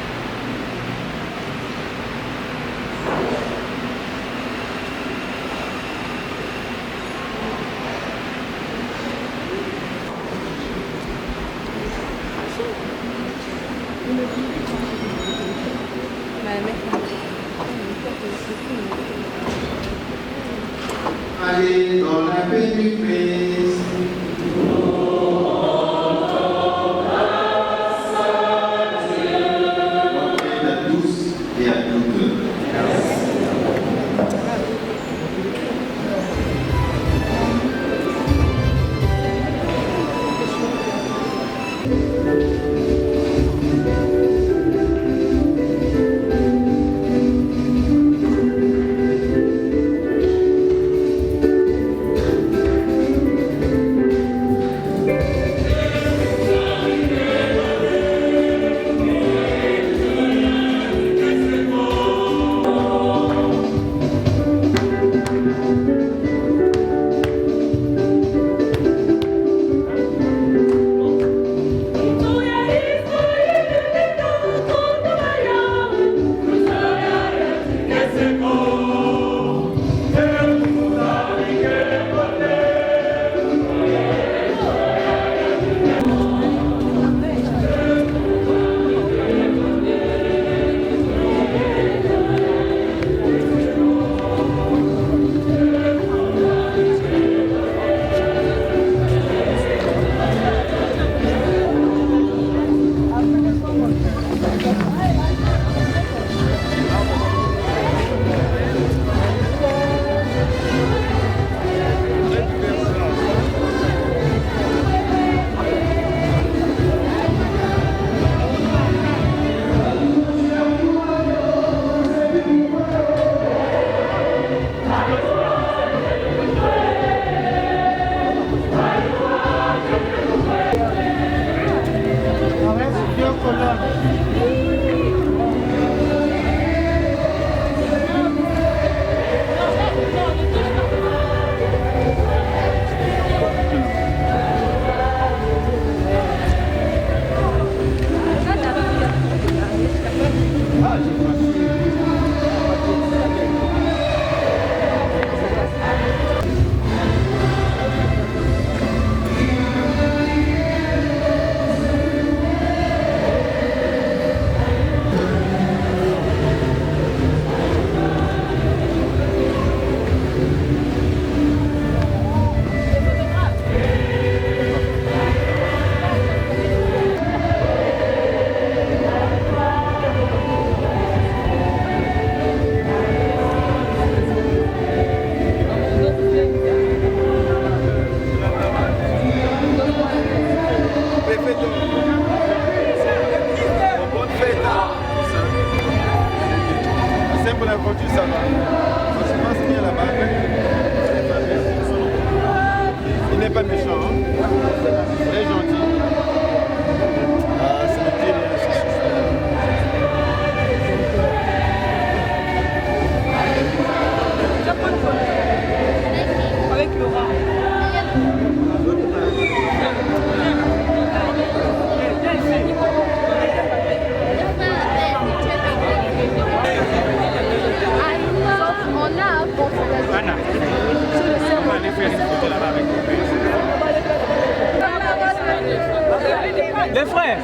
[SPEAKER 5] Allez dans la paix du Christ. À tous et à toutes.
[SPEAKER 2] Il n'est pas méchant, hein? Très gentil. C'est le pied
[SPEAKER 1] avec Laura.
[SPEAKER 2] Les frères.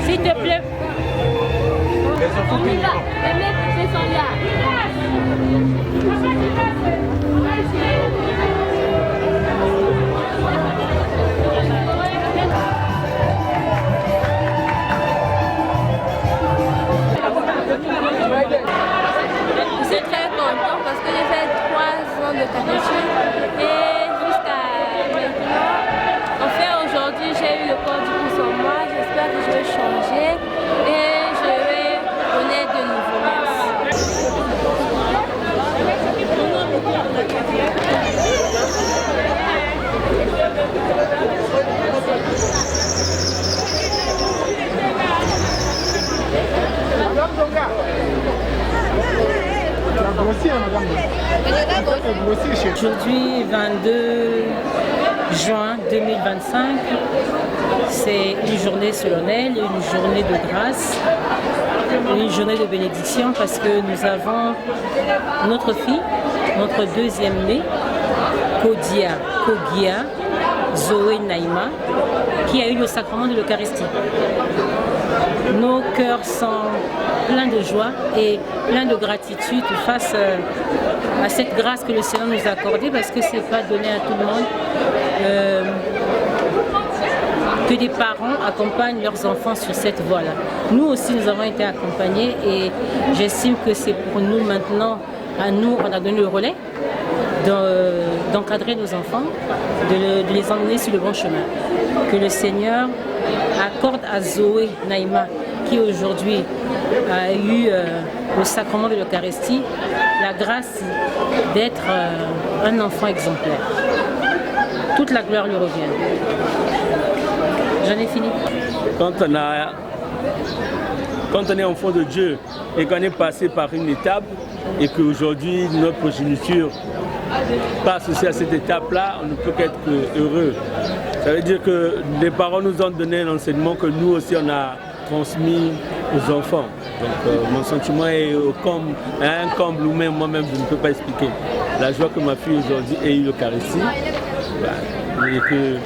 [SPEAKER 1] S'il te plaît.
[SPEAKER 12] On y va. Les mecs sont là.
[SPEAKER 13] Je suis très content parce que j'ai fait 3 ans de catéchisme et jusqu'à maintenant, en fait aujourd'hui j'ai eu le corps du coup sur moi, j'espère que je vais changer et je vais connaître de nouveaux
[SPEAKER 1] Aujourd'hui, 22 juin 2025, c'est une journée solennelle, une journée de grâce, une journée de bénédiction parce que nous avons notre fille, notre deuxième née, Kogia Zoé Naïma, qui a eu le sacrement de l'Eucharistie. Nos cœurs sont pleins de joie et pleins de gratitude face à cette grâce que le Seigneur nous a accordée parce que ce n'est pas donné à tout le monde que des parents accompagnent leurs enfants sur cette voie-là. Nous aussi, nous avons été accompagnés et j'estime que c'est pour nous maintenant, à nous, on a donné le relais d'encadrer nos enfants, de les emmener sur le bon chemin. Que le Seigneur accorde à Zoé Naïma, qui aujourd'hui a eu le sacrement de l'Eucharistie, la grâce d'être un enfant exemplaire. Toute la gloire lui revient. J'en ai fini.
[SPEAKER 3] Quand on est enfant de Dieu et qu'on est passé par une étape et qu'aujourd'hui notre progéniture passe aussi à cette étape-là, on ne peut qu'être heureux. Ça veut dire que les parents nous ont donné un enseignement que nous aussi on a transmis aux enfants. Donc mon sentiment est un comble où même moi-même je ne peux pas expliquer. La joie que ma fille aujourd'hui ait eu l'Eucharistie. Et que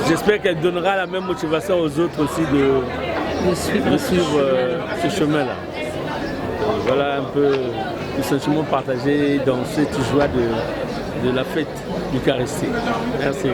[SPEAKER 3] j'espère qu'elle donnera la même motivation aux autres aussi de suivre ce chemin-là. Voilà un peu le sentiment partagé dans cette joie de la fête d'Eucharistie. Merci.